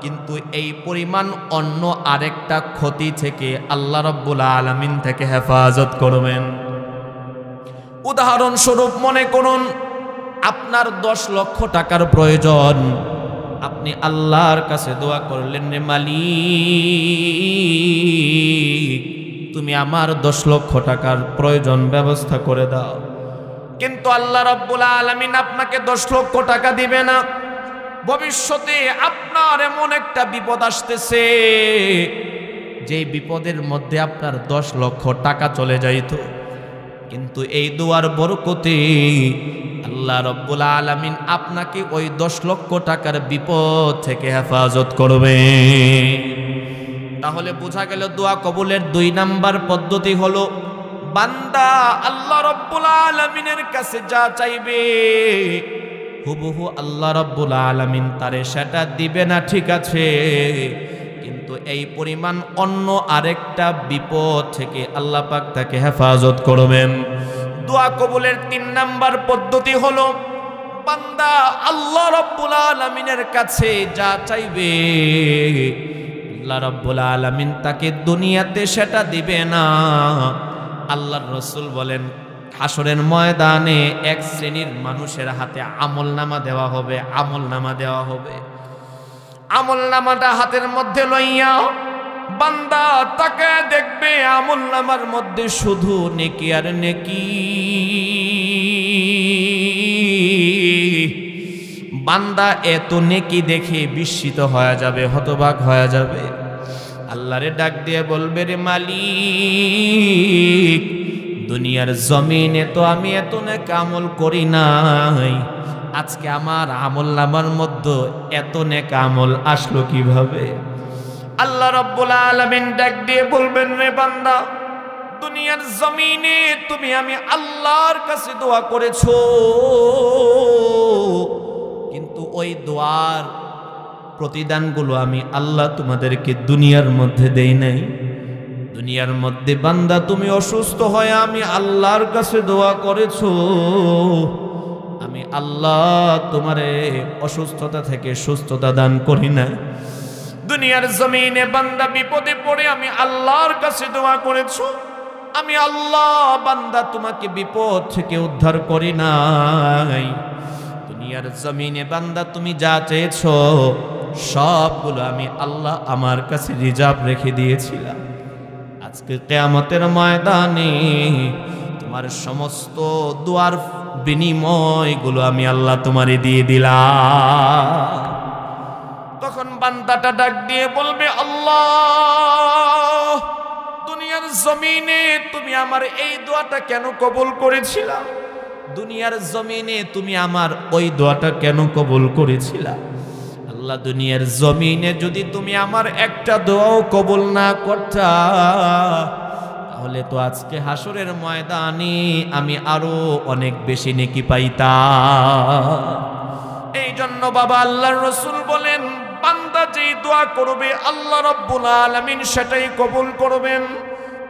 কিন্তু এই পরিমাণ অন্য আরেকটা ক্ষতি থেকে আল্লাহ রাব্বুল আলামিন থেকে হেফাজত করবেন। উদাহরণস্বরূপ মনে করুন আপনার 10 লক্ষ টাকার প্রয়োজন, আপনি আল্লাহর কাছে দোয়া করলেন রে মালিক তুমি আমার 10 লক্ষ টাকার প্রয়োজন ব্যবস্থা করে দাও। কিন্তু আল্লাহ রাব্বুল আলামিন আপনাকে 10 লক্ষ টাকা দিবে না। ভবিষ্যতে আপনার এমন একটা বিপদ আসতেছে, যে বিপদের মধ্যে আপনার 10 লক্ষ টাকা চলে যাইত, কিন্তু এই দুয়ার বরকতে আল্লাহ রাব্বুল আলামিন আপনাকে ওই 10 লক্ষ টাকার বিপদ থেকে হেফাজত করবে। তাহলে বোঝা গেল দোয়া কবুলের 2 নাম্বার পদ্ধতি হলো বান্দা আল্লাহ রাব্বুল আলামিনের কাছে যা চাইবে হুবহু আল্লাহ রাব্বুল আলামিন তারে সেটা দিবে না, ঠিক আছে, কিন্তু এই পরিমাণ অন্য আরেকটা বিপদ থেকে আল্লাহ পাক তাকে হেফাজত করবেন। দোয়া কবুলের 3 নাম্বার পদ্ধতি হলো বান্দা আল্লাহ রাব্বুল আলামিনের কাছে যা চাইবে আল্লাহ রাব্বুল আলামিন তাকে দুনিয়াতে সেটা দিবে না। আল্লাহর রাসূল বলেন হাসরের ময়দানে এক শ্রেণীর মানুষের হাতে আমলনামা দেওয়া হবে, আমলনামা দেওয়া হবে। আমলনামাটা হাতের মধ্যে লইয়া বান্দা তাকে দেখবে, আমলনামার মধ্যে শুধু নেকি আর নেকি। বান্দা এত নেকি দেখে বিস্মিত হয়ে যাবে, হতবাক হয়ে যাবে। আল্লাহরে ডাক দিয়ে বলবে, রে মালিক, দুনিয়ার জমিনে তো আমি এত নেক আমল করি নাই, আজকে আমার আমলনামার মধ্যে এত নেক আমল আসলো কিভাবে? আল্লাহ রাব্বুল আলামিন ডাক দিয়ে বলবেন, রে বান্দা, দুনিয়ার জমিনে তুমি আমি আল্লাহর কাছে দোয়া করেছো, কিন্তু ওই দোয়ার প্রতিদানগুলো আমি আল্লাহ তোমাদেরকে দুনিয়ার মধ্যে দেই নাই। দুনিয়ার মধ্যে বান্দা তুমি অসুস্থ হয়ে আমি আল্লাহর কাছে দোয়া করেছো, আমি আল্লাহ তোমারে অসুস্থতা থেকে সুস্থতা দান করি না। দুনিয়ার জমিনে বান্দা বিপদে পড়ে আমি আল্লাহর কাছে দোয়া করেছো, আমি আল্লাহ বান্দা তোমাকে বিপদ থেকে উদ্ধার করি নাই। দুনিয়ার জমিনে বান্দা তুমি যা চেয়েছো সবগুলো আমি আল্লাহ আমার কাছে রিজার্ভ রেখে দিয়েছিলাম। আজকে কিয়ামতের ময়দানে তোমার সমস্ত দুয়ার বিনিময়গুলো আমি আল্লাহ তোমারে দিয়ে দিলাম। তখন বান্দাটা ডাক দিয়ে বলবে, আল্লাহ, দুনিয়ার জমিনে তুমি আমার এই দোয়াটা কেন কবুল করেছিলা? দুনিয়ার জমিনে তুমি আমার ওই দোয়াটা কেন কবুল করেছিলা? আল্লাহ, দুনিয়ার জমিনে যদি তুমি আমার একটা দোয়াও কবুল না করতা, তাহলে তো আজকে হাসরের ময়দানে আমি আরো অনেক বেশি নেকি পাইতাম। এই জন্য বাবা আল্লাহর রাসূল বলেন, বান্দা যেই দোয়া করবে আল্লাহ রাব্বুল আলামিন সেটাই কবুল করবেন।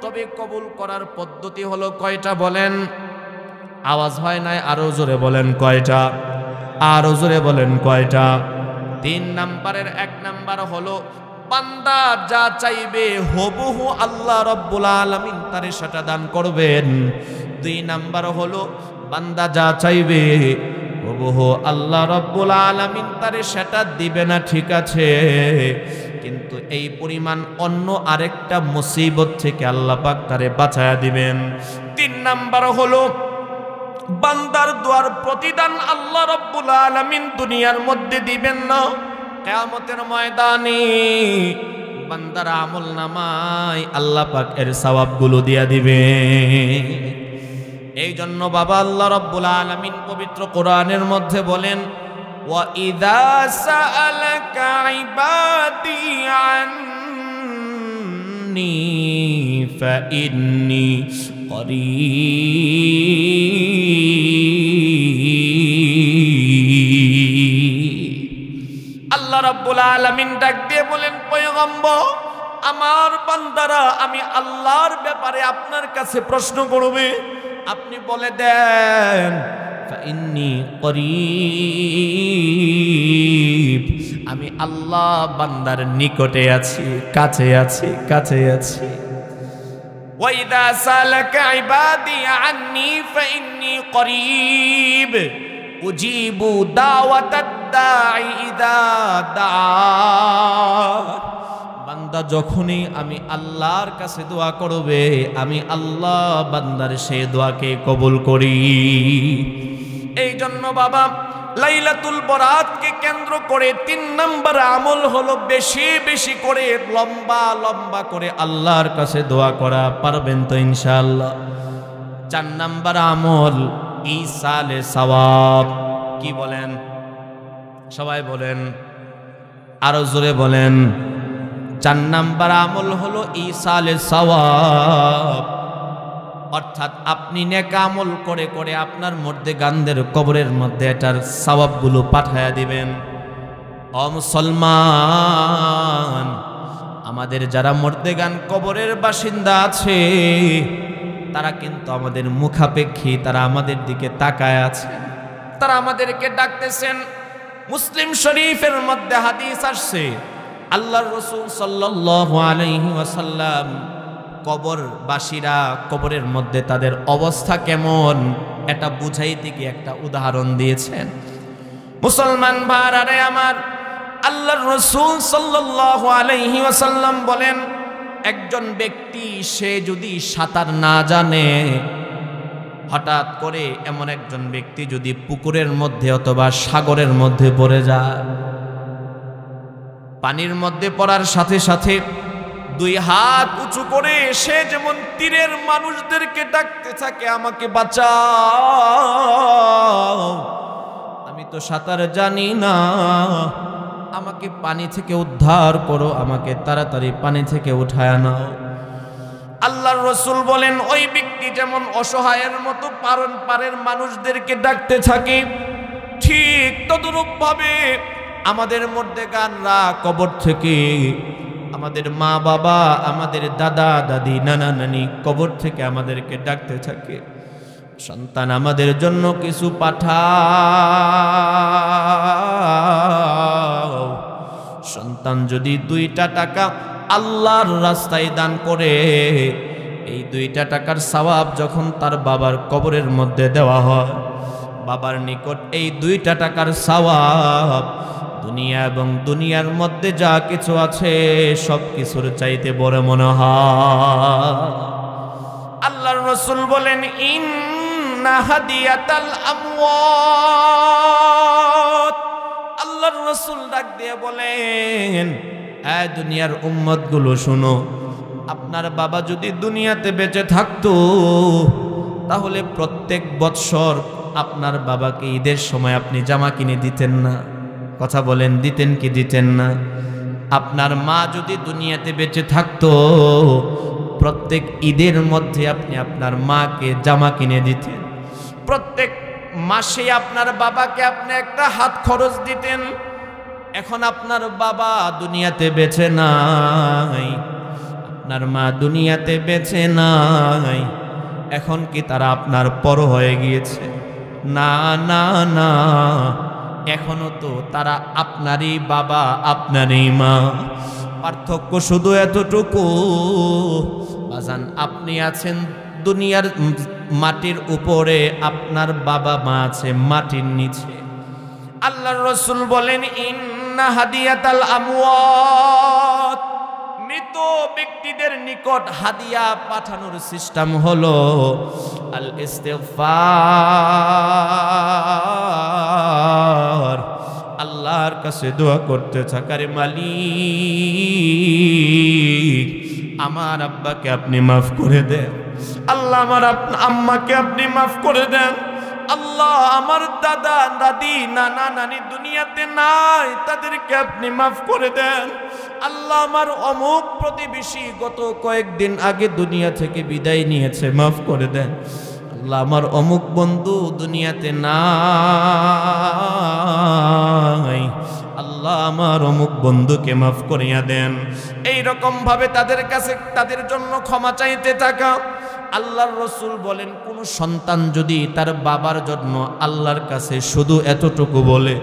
তবে কবুল করার পদ্ধতি হলো কয়টা বলেন? আওয়াজ হয় নাই, আরো জোরে বলেন কয়টা? আরো জোরে বলেন কয়টা? 3 নাম্বারের 1 নাম্বার হলো বান্দা যা চাইবে হুবহু আল্লাহ রাব্বুল আলামিন তারে সেটা দান করবেন। 2 নাম্বার হলো বান্দা যা চাইবে হুবহু আল্লাহ রাব্বুল আলামিন তারে সেটা দিবে না, ঠিক আছে, কিন্তু এই পরিমাণ অন্য আরেকটা মুসিবত থেকে আল্লাহ পাক তারে বাঁচায়া দিবেন। 3 নাম্বার হলো বান্দার দোয়ার প্রতিদান আল্লাহ রাব্বুল আলামিন দুনিয়ার মধ্যে দিবেন না, কিয়ামতের ময়দানে বান্দার আমলনামায় আল্লাহ পাক এর সওয়াবগুলো দিয়া দিবে। এই জন্য বাবা আল্লাহ রাব্বুল আলামিন পবিত্র কোরআনের মধ্যে বলেন, ওয়া ইযা সাআলাকা ইবাদি আন্নী ফাইন্নী করিব। আল্লাহ রাব্বুল আলামিন ডাক দিয়ে বলেন, পয়গম্বর, আমার বান্দারা আমি আল্লাহর ব্যাপারে আপনার কাছে প্রশ্ন করবে, আপনি বলে দেন ফাইন্নী করিব, আমি আল্লাহ বান্দার নিকটে আছি, কাছে আছি, কাছে আছি। ওয়া ইযা সালাকা ইবাদি আন্নী ফাইন্নী করিব উজিবু দাওয়াতাদ দাঈ ইযা দাআ। বান্দা যখনই আমি আল্লাহর কাছে দোয়া করবে, আমি আল্লাহ বান্দার সেই দোয়াকে কবুল করি। এই জন্য বাবা, লাইলাতুল বরাতকে কেন্দ্র করে 3 নম্বর আমল হলো বেশি বেশি করে লম্বা লম্বা করে আল্লাহর কাছে দোয়া করা। পারবেন তো ইনশাআল্লাহ? 4 নম্বর আমল ইসালে সওয়াব। কি বলেন? সবাই বলেন, আরো জোরে বলেন। 4 নম্বর আমল হলো ইসালে সওয়াব, অর্থাৎ আপনি নেক আমল করে করে আপনার মধ্যে গান্দের কবরের মধ্যে এটার সওয়াবগুলো পাঠায়া দিবেন। ও মুসলমান, আমাদের যারা মর্দেগান কবরের বাসিন্দা আছে তারা কিন্তু আমাদের মুখাপেক্ষী, তারা আমাদের দিকে তাকায় আছে, তারা আমাদেরকে ডাকতেছেন। মুসলিম শরীফের মধ্যে হাদিস আসছে, আল্লাহর রাসূল সাল্লাল্লাহু আলাইহি ওয়াসাল্লাম কবরবাসীরা কবরের মধ্যে তাদের অবস্থা কেমন এটা বুঝাইতে গিয়ে একটা উদাহরণ দিয়েছেন। মুসলমান ভাইরা আমার, আল্লাহর রাসূল সাল্লাল্লাহু আলাইহি ওয়াসাল্লাম বলেন, একজন ব্যক্তি সে যদি সাঁতার না জানে, হঠাৎ করে এমন একজন ব্যক্তি যদি পুকুরের মধ্যে অথবা সাগরের মধ্যে পড়ে যায়, পানির মধ্যে পড়ার সাথে সাথে 2 হাত উঁচু করে সে যেমন তীরের মানুষদেরকে ডাকতে থাকে, আমাকে বাঁচাও, আমি তো সাঁতার জানি না, আমাকে পানি থেকে উদ্ধার করো, আমাকে তাড়াতাড়ি পানি থেকে উঠায় নাও। আল্লাহর রাসূল বলেন, ওই ব্যক্তি যেমন অসহায়ের মতো পারের মানুষদেরকে ডাকতে থাকে, ঠিক তদরূপ ভাবে আমাদের মধ্যে গানরা কবর থেকে, আমাদের মা বাবা, আমাদের দাদা দাদি, নানা নানি কবর থেকে আমাদেরকে ডাকতে থাকে, সন্তান আমাদের জন্য কিছু পাঠাও। সন্তান যদি 2টা টাকা আল্লাহর রাস্তায় দান করে, এই 2টা টাকার সওয়াব যখন তার বাবার কবরের মধ্যে দেওয়া হয়, বাবার নিকট এই 2টা টাকার সওয়াব দুনিয়া এবং দুনিয়ার মধ্যে যা কিছু আছে সব কিছুর চাইতে বড় মনে হয়। আল্লাহর রাসূল বলেন, ইন্না হাদিয়াতাল আমওয়াত। আল্লাহর রাসূল ডাক দিয়ে বলেন, এই দুনিয়ার উম্মতগুলো শুনো, আপনার বাবা যদি দুনিয়াতে বেঁচে থাকতো তাহলে প্রত্যেক বৎসর আপনার বাবাকে ঈদের সময় আপনি জামা কিনে দিতেন না? কথা বলেন, দিতেন কি দিতেন না? আপনার মা যদি দুনিয়াতে বেঁচে থাকতো প্রত্যেক ঈদের মধ্যে আপনি আপনার মাকে জামা কিনে দিতেন, প্রত্যেক মাসে আপনার বাবাকে আপনি একটা হাত খরচ দিতেন। এখন আপনার বাবা দুনিয়াতে বেঁচে নাই, আপনার মা দুনিয়াতে বেঁচে নাই, এখন কি তারা আপনার পর হয়ে গিয়েছে? না না না, এখনো তো তারা আপনারই বাবা, আপনারই মা। পার্থক্য শুধু এতটুকু, বাজান, আপনি আছেন দুনিয়ার মাটির উপরে, আপনার বাবা মা আছে মাটির নিচে। আল্লাহর রাসূল বলেন, ইন্না হাদিয়াতাল আমওয়াত। মৃত ব্যক্তিদের নিকট হাদিয়া পাঠানোর সিস্টেম হলো আল ইস্তিগফার, আল্লাহর কাছে দোয়া করতে থাকার, মালিক আমার আব্বাকে আপনি মাফ করে দেন, আল্লাহ আমার আম্মাকে আপনি মাফ করে দেন, আল্লাহ আমার দাদা দাদি নানা নানি দুনিয়াতে নাই, তাদেরকে আপনি মাফ করে দেন, আল্লাহ আমার অমুক প্রতিবেশী গত কয়েকদিন আগে দুনিয়া থেকে বিদায় নিয়েছে, মাফ করে দেন, আল্লাহ আমার অমুক বন্ধু দুনিয়াতে নাই, আল্লাহ আমার অমুক বন্ধুকে মাফ করিয়া দেন। এই রকম ভাবে তাদের কাছে তাদের জন্য ক্ষমা চাইতে থাকা। আল্লাহর রাসূল বলেন, কোন সন্তান যদি তার বাবার জন্য আল্লাহর কাছে শুধু এতটুকু বলে,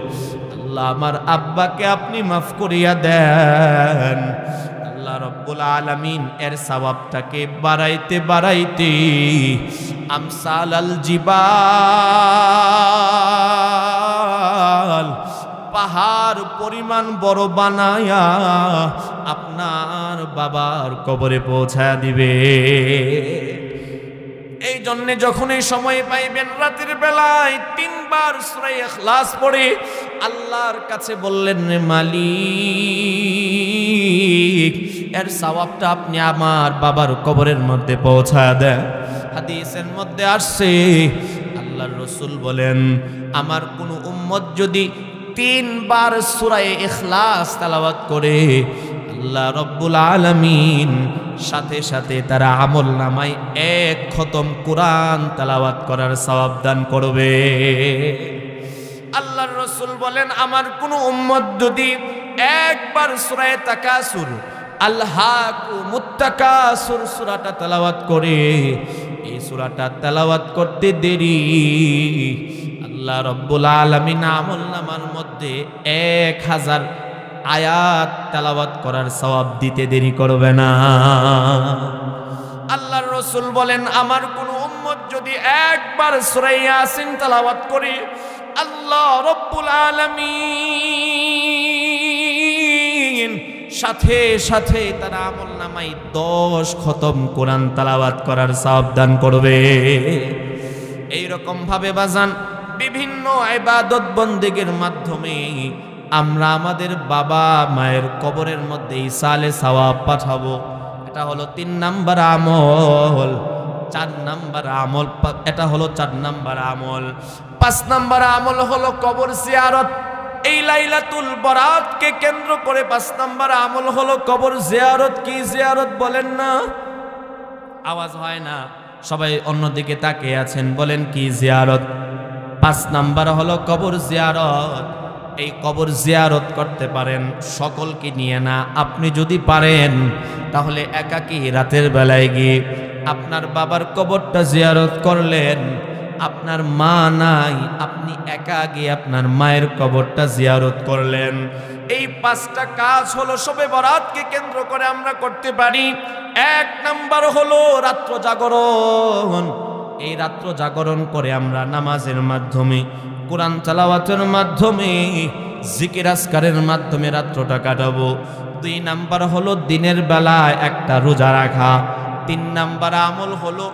আল্লাহ আমার আব্বাকে আপনি মাফ করিয়া দেন, আল্লাহ রব্বুল আলামিন এর সওয়াবটাকে বাড়াইতে বাড়াইতে আমসালাল জিবাল, পাহাড় পরিমাণ বড় বানায়া আপনার বাবার কবরে পৌঁছায়া দিবে। এই জন্যে যখনই সময় পাইবেন রাতের বেলায় 3 বার সূরা ইখলাস পড়ে আল্লাহর কাছে বললেন, মালিক এর সওয়াবটা আপনি আমার বাবার কবরের মধ্যে পৌঁছায়া দেন। হাদিসের মধ্যে আসছে আল্লাহর রাসূল বলেন, আমার কোন উম্মত যদি 3 বার সূরা ইখলাস তেলাওয়াত করে আল্লাহ রব্বুল আলামিন সাথে সাথে তারা আমল নামায় 1 খতম কোরআন তেলাওয়াত করার সওয়াব দান করবে। আল্লাহর রাসূল বলেন, আমার কোন উম্মত যদি একবার সূরা তাকাসুর আল্লাহাকুমুত তাকাসুর সূরাটা তেলাওয়াত করে, এই সূরাটা তেলাওয়াত করতে দেরি আল্লাহ রব্বুল আলামিন আমলনামার মধ্যে 1000 আয়াত তেলাওয়াত করার সওয়াব দিতে দেরি করবে না। আল্লাহর রাসূল বলেন, আমার কোন উম্মত যদি একবার সূরা ইয়াসিন তেলাওয়াত করে আল্লাহ রব্বুল আলামিন সাথে সাথে তার আমলনামায় 10 খতম কোরআন তেলাওয়াত করার সওয়াব দান করবে। এই রকম ভাবে বাজান বিভিন্ন ইবাদত বন্দেগীর মাধ্যমে আমরা আমাদের বাবা মায়ের কবরের মধ্যে ইসালে সওয়াব পাঠাবো। এটা হলো 3 নাম্বার আমল। 4 নাম্বার আমল, এটা হলো 4 নাম্বার আমল। 5 নাম্বার আমল হলো কবর জিয়ারত। এই লাইলাতুল বরাতকে কেন্দ্র করে 5 নাম্বার আমল হলো কবর জিয়ারত। কি জিয়ারত বলেন না? আওয়াজ হয় না, সবাই অন্যদিকে তাকিয়ে আছেন, বলেন কি জিয়ারত? 5 নাম্বার হলো কবর জিয়ারত। এই কবর জিয়ারত করতে পারেন সকলকে নিয়ে না, আপনি যদি পারেন তাহলে একাকী রাতের বেলায় গিয়ে আপনার বাবার কবরটা জিয়ারত করলেন। আপনার মা নাই, আপনি একা গিয়ে আপনার মায়ের কবরটা জিয়ারত করলেন। এই 5টা কাজ হলো শবে বরাতকে কেন্দ্র করে আমরা করতে পারি। 1 নাম্বার হলো রাত্র জাগরণ। এই রাত্র জাগরণ করে আমরা নামাজের মাধ্যমে, কোরআন তেলাওয়াতের মাধ্যমে, জিকির আজকারের মাধ্যমে রাত্রটা কাটাবো। 2 নাম্বার হলো দিনের বেলায় একটা রোজা রাখা। 3 নাম্বার আমল হলো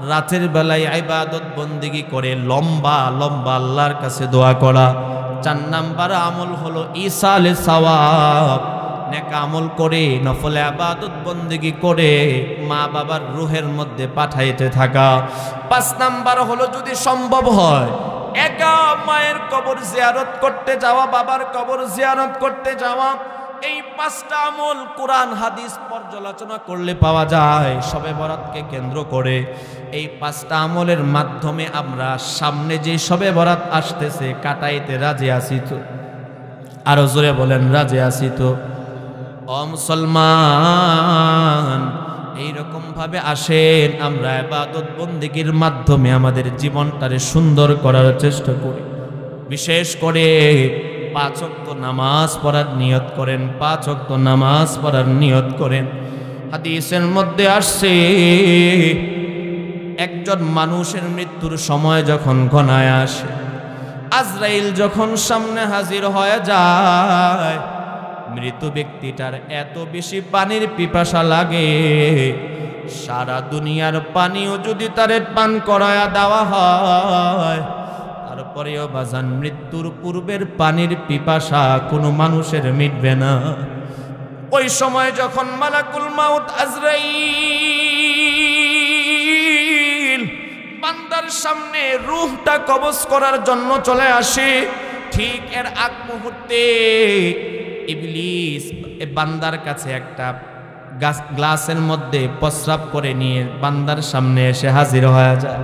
রাতের বেলায় ইবাদত বন্দেগী করে লম্বা লম্বা আল্লাহর কাছে দোয়া করা। 4 নাম্বার আমল হলো ইসালে সওয়াব, নেক আমল করে নফল ইবাদত বন্দেগী করে মা বাবার রূহের মধ্যে পাঠাইতে থাকা। 5 নাম্বার হলো যদি সম্ভব হয় একা মায়ের কবর জিয়ারত করতে যাওয়া, বাবার কবর জিয়ারত করতে যাওয়া। এই 5টা আমল কোরআন হাদিস পর্যালোচনা করলে পাওয়া যায় শবে বরাতকে কেন্দ্র করে। এই 5টা আমলের মাধ্যমে আমরা সামনে যে শবে বরাত আসতেছে কাটাইতে রাজি আছি তো? আরো জোরে বলেন, রাজি আছি তো? ও মুসলমান, এইরকম ভাবে আসেন আমরা ইবাদত বন্দেগীর মাধ্যমে আমাদের জীবনটারে সুন্দর করার চেষ্টা করি। বিশেষ করে 5 ওয়াক্ত নামাজ পড়ার নিয়ত করেন। 5 ওয়াক্ত নামাজ পড়ার নিয়ত করেন। হাদিসের মধ্যে আসছে একজন মানুষের মৃত্যুর সময় যখন ঘনায় আসে, আজরাইল যখন সামনে হাজির হয়ে যায়, মৃত ব্যক্তিটার এত বেশি পানির পিপাসা লাগে, সারা দুনিয়ার পানিও যদি তারে পান করায়া দেওয়া হয় তারপরেও বাজান মৃত্যুর পূর্বের পানির পিপাসা কোনো মানুষের মিটবে না। ওই সময় যখন মালাকুল মাউত আজরাইল বান্দার সামনে রূহটা কবজ করার জন্য চলে আসে, ঠিক এর আগ মুহূর্তে ইবলিস বান্দার কাছে একটা গ্লাসের মধ্যে প্রস্রাব করে নিয়ে বান্দার সামনে এসে হাজির হয়ে যায়।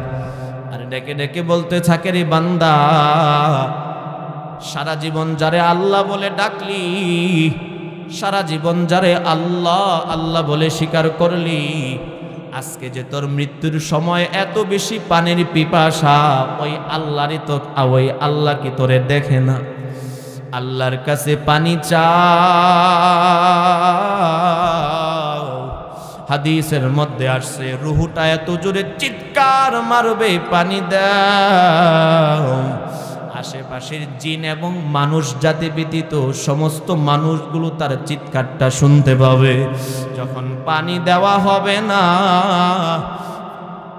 আর ডেকে ডেকে বলতে থাকে, রে বান্দা, সারা জীবন যারে আল্লাহ বলে ডাকলি, সারা জীবন যারে আল্লাহ আল্লাহ বলে স্বীকার করলি, আজকে যে তোর মৃত্যুর সময় এত বেশি পানির পিপাসা, ওই আল্লাহরই তো, ওই আল্লাহ কি তোরে দেখে না? আল্লাহর কাছে পানি চাও। হাদিসের মধ্যে আসছে রুহুটা এত জোরে চিৎকার মারবে, পানি দাও। আশেপাশের জিন এবং মানুষ জাতি ব্যতীত সমস্ত মানুষগুলো তার চিৎকারটা শুনতে পাবে। যখন পানি দেওয়া হবে না,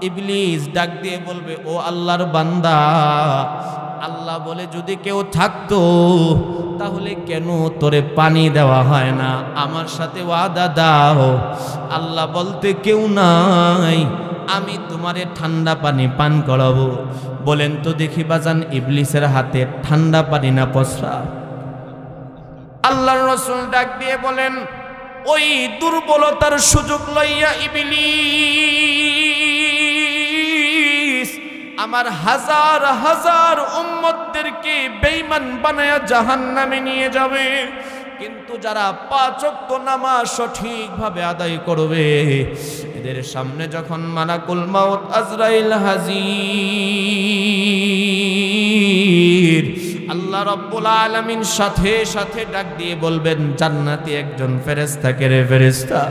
ইবলিস ডাক দিয়ে বলবে, ও আল্লাহর বান্দা, আল্লাহ বলে যদি কেউ থাকতো তাহলে কেন তোরে পানি দেওয়া হয় না? আমার সাথে ওয়াদা দাও, আল্লাহ বলতে কেউ নাই, আমি তোমারে ঠান্ডা পানি পান করাবো। বলেন তো দেখি বাজান, ইবলিসের হাতে ঠান্ডা পানি না পসরা? আল্লাহর রাসূল ডাক দিয়ে বলেন, ওই দুর্বলতার সুযোগ লইয়া ইবলিস আমার হাজার হাজার উম্মতদেরকে বেঈমান বানায়া জাহান্নামে নিয়ে যাবে। কিন্তু যারা 5 ওয়াক্ত নামাজ সঠিকভাবে আদায় করবে, এদের সামনে যখন মালাকুল মাউত আজরাইল হাজির, আল্লাহ রাব্বুল আলামিন সাথে সাথে ডাক দিয়ে বলবেন, জান্নাতি একজন ফেরেশতাকে, রে ফেরেশতা,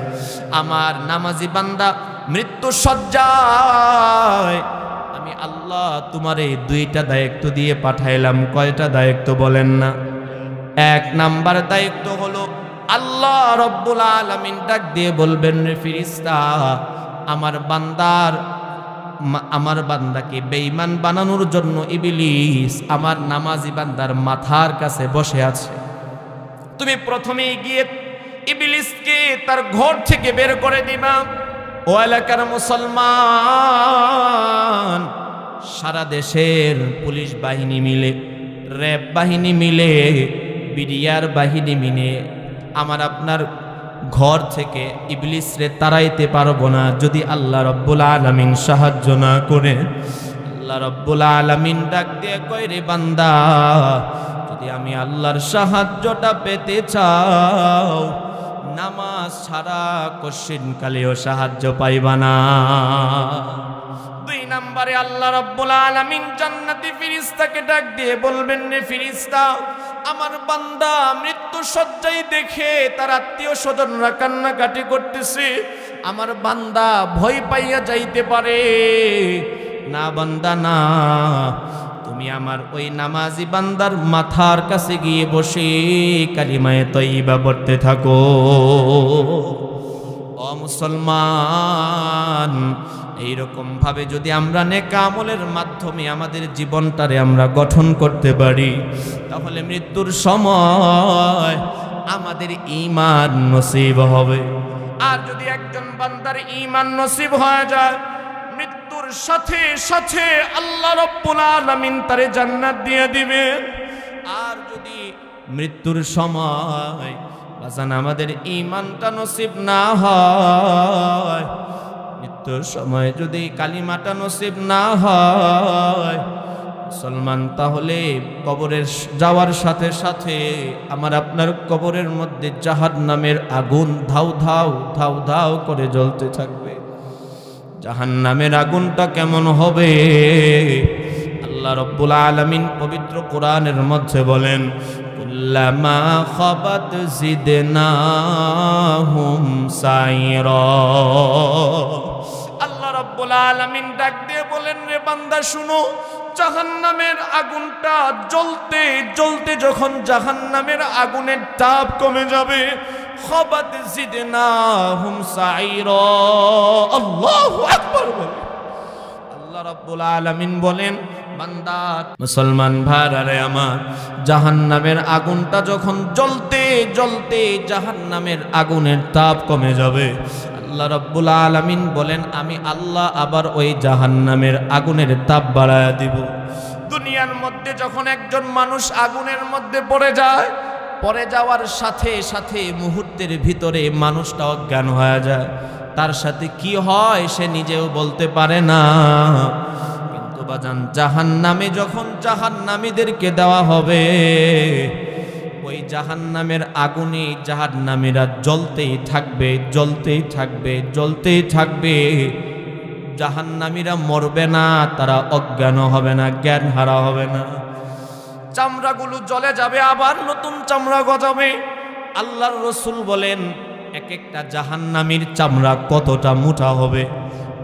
আমার নামাজি বান্দা মৃত্যু সজ্জায় আমি আল্লাহ তোমার এই 2টা দায়িত্ব দিয়ে পাঠাইলাম। কয়টা দায়িত্ব বলেন না? 1 নাম্বার দায়িত্ব হলো আল্লাহ রাব্বুল আলামিন ডাক দিয়ে বলবেন, রে ফেরেশতা, আমার বান্দাকে বেঈমান বানানোর জন্য ইবলিস আমার নামাজি বান্দার মাথার কাছে বসে আছে। তুমি প্রথমেই গিয়ে ইবলিসকে তার ঘর থেকে বের করে দিবা। ও এলাকার মুসলমান, সারা দেশের পুলিশ বাহিনী মিলে, র্যাব বাহিনী মিলে, বিডিআর বাহিনী মিলে আমার আপনার ঘর থেকে ইবলিসরে তাড়াইতে পারবো না যদি আল্লাহ রাব্বুল আলামিন সাহায্য না করে। আল্লাহ রাব্বুল আলামিন ডাক দিয়ে কয়, রে বান্দা, যদি আমি আল্লাহর সাহায্যটা পেতে চাও, নামাজ ছাড়া কশিন কালেও সাহায্য পাইবা না। 2 নম্বরে আল্লাহ রাব্বুল আলামিন জান্নাতি ফেরেশতাকে ডাক দিয়ে বলবেন, রে ফেরেশতা, আমার বান্দা মৃত্যু শয্যায় দেখে তার আত্মীয় স্বজনরা কান্নাকাটি করতেছে, আমার বান্দা ভয় পাইয়া যাইতে পারে। না বান্দা না, তুমি আমার ওই নামাজি বান্দার মাথার কাছে গিয়ে বসে কালিমায়ে তয়্যিবা পড়তে থাকো। ও মুসলমান, এইরকম ভাবে যদি আমরা নেক আমলের মাধ্যমে আমাদের জীবনটারে আমরা গঠন করতে পারি, তাহলে মৃত্যুর সময় আমাদের ঈমান নসিব হবে। আর যদি একজন বান্দার ঈমান নসিব হয়ে যায়, মৃত্যুর সাথে সাথে আল্লাহ রাব্বুল আলামিন তারে জান্নাত দিয়ে দিবেন। আর যদি মৃত্যুর সময় বাজান আমাদের ঈমানটা নসিব না হয়, মৃত্যুর সময় যদি কালিমাটা নসিব না হয় মুসলমান, তাহলে কবরের যাওয়ার সাথে সাথে আমার আপনার কবরের মধ্যে জাহান্নামের আগুন ধাউ ধাউ ধাউ ধাউ করে জ্বলতে থাকবে। জাহান্নামের আগুনটা কেমন হবে? আল্লাহ রাব্বুল আলামিন পবিত্র কোরআনের মধ্যে বলেন, কুল্লামা খাবাত জিদনাহুম সাইরা। আল্লাহ রাব্বুল আলামিন ডাক দিয়ে বলেন, রে বান্দা শুনো, জাহান্নামের আগুনটা জ্বলতে জ্বলতে যখন জাহান্নামের আগুনের তাপ কমে যাবে, খাবাত জিদনাহুম সাইরা। আল্লাহু আকবার বলে আল্লাহ রাব্বুল আলামিন বলেন, বান্দা মুসলমান ভাইরা আমার, জাহান্নামের আগুনটা যখন জ্বলতে জ্বলতে জাহান্নামের আগুনের তাপ কমে যাবে, আল্লাহ রাব্বুল আলামিন বলেন, আমি আল্লাহ আবার ওই জাহান্নামের আগুনের তাপ বাড়ায়া দিব। দুনিয়ার মধ্যে যখন একজন মানুষ আগুনের মধ্যে পড়ে যায়, পড়ে যাওয়ার সাথে সাথে মুহূর্তের ভিতরে মানুষটা অজ্ঞান হয়ে যায়। তার সাথে কি হয় সে নিজেও বলতে পারে না। কিন্তু বাজান জাহান্নামে যখন জাহান্নামীদেরকে দেওয়া হবে, ওই জাহান্নামের আগুনে জাহান্নামীরা জ্বলতেই থাকবে, জ্বলতেই থাকবে, জ্বলতেই থাকবে। জাহান্নামীরা মরবে না, তারা অজ্ঞান হবে না, জ্ঞান হারা হবে না। চামড়াগুলো জ্বলে যাবে, আবার নতুন চামড়া গজাবে। আল্লাহর রাসূল বলেন, এক একটা জাহান্নামীর চামড়া কতটা মোটা হবে?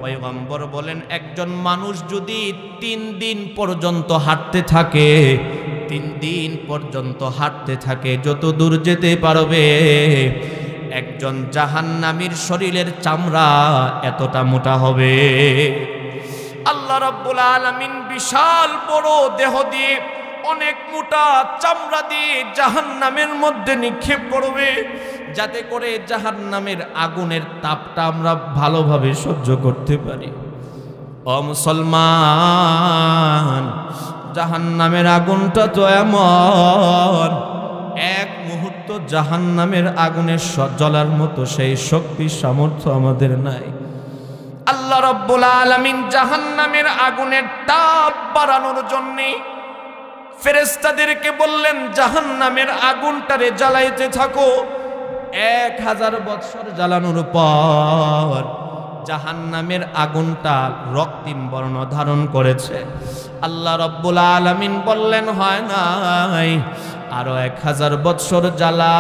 পয়গম্বর বলেন একজন মানুষ যদি 3 দিন পর্যন্ত হাঁটতে থাকে, 3 দিন পর্যন্ত হাঁটতে থাকে, যত দূর যেতে পারবে, একজন জাহান্নামীর শরীরের চামড়া এতটা মোটা হবে। আল্লাহ রাব্বুল আলামিন বিশাল বড় দেহ দিয়ে অনেক মোটা চামড়া দিয়ে জাহান্নামের মধ্যে নিক্ষেপ করবে, যাতে করে জাহান্নামের আগুনের তাপটা আমরা ভালোভাবে সহ্য করতে পারি। ও মুসলমান, জাহান্নামের আগুনটা তো এমন, এক মুহূর্ত জাহান্নামের আগুনের জ্বলার মতো সেই শক্তি সামর্থ্য আমাদের নাই। আল্লাহ রাব্বুল আলামিন জাহান্নামের আগুনের তাপ বাড়ানোর জন্য ফেরেশতাদেরকে বললেন, জাহান্নামের আগুনটারে জ্বালাইতে থাকো। 1000 বৎসর জ্বালানোর পর জাহান্নামের আগুনটা রক্তিম বর্ণ ধারণ করেছে। আল্লাহ রাব্বুল আলামিন বললেন, হয় নাই, আরো 1000 বৎসর জ্বালাও।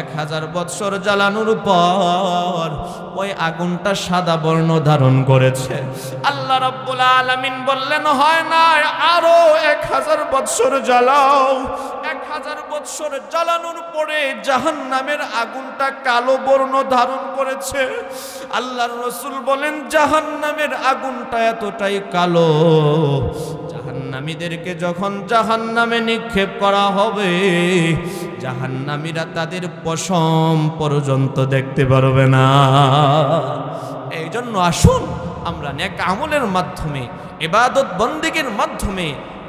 1000 বৎসর জ্বালানোর পর ওই আগুনটা সাদা বর্ণ ধারণ করেছে। আল্লাহ রাব্বুল আলামিন বললেন, হয় নাই, আরো 1000 বৎসর জ্বালাও। 1000 বৎসর জ্বালানোর পরে জাহান্নামের আগুনটা কালো বর্ণ ধারণ করেছে। আল্লাহর রাসূল বলেন, জাহান্নামের আগুনটা এতটাই কালো, জাহান্নামীদেরকে যখন জাহান্নামে নিক্ষেপ করা হবে, জাহান্নামীরা তাদের পশম পর্যন্ত দেখতে পারবে না। এই জন্য আসুন আমরা নেক আমলের মাধ্যমে, ইবাদত বন্দেগীর মাধ্যমে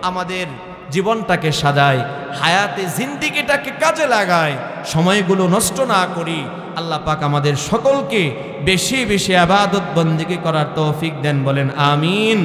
আমাদের জীবনটাকে সাজাই, হায়াতে জিন্দেগিটাকে কাজে লাগাই, সময়গুলো নষ্ট না করি। আল্লাহ পাক আমাদের সকলকে বেশি বেশি ইবাদত বন্দেগী করার তৌফিক দেন, বলেন আমিন।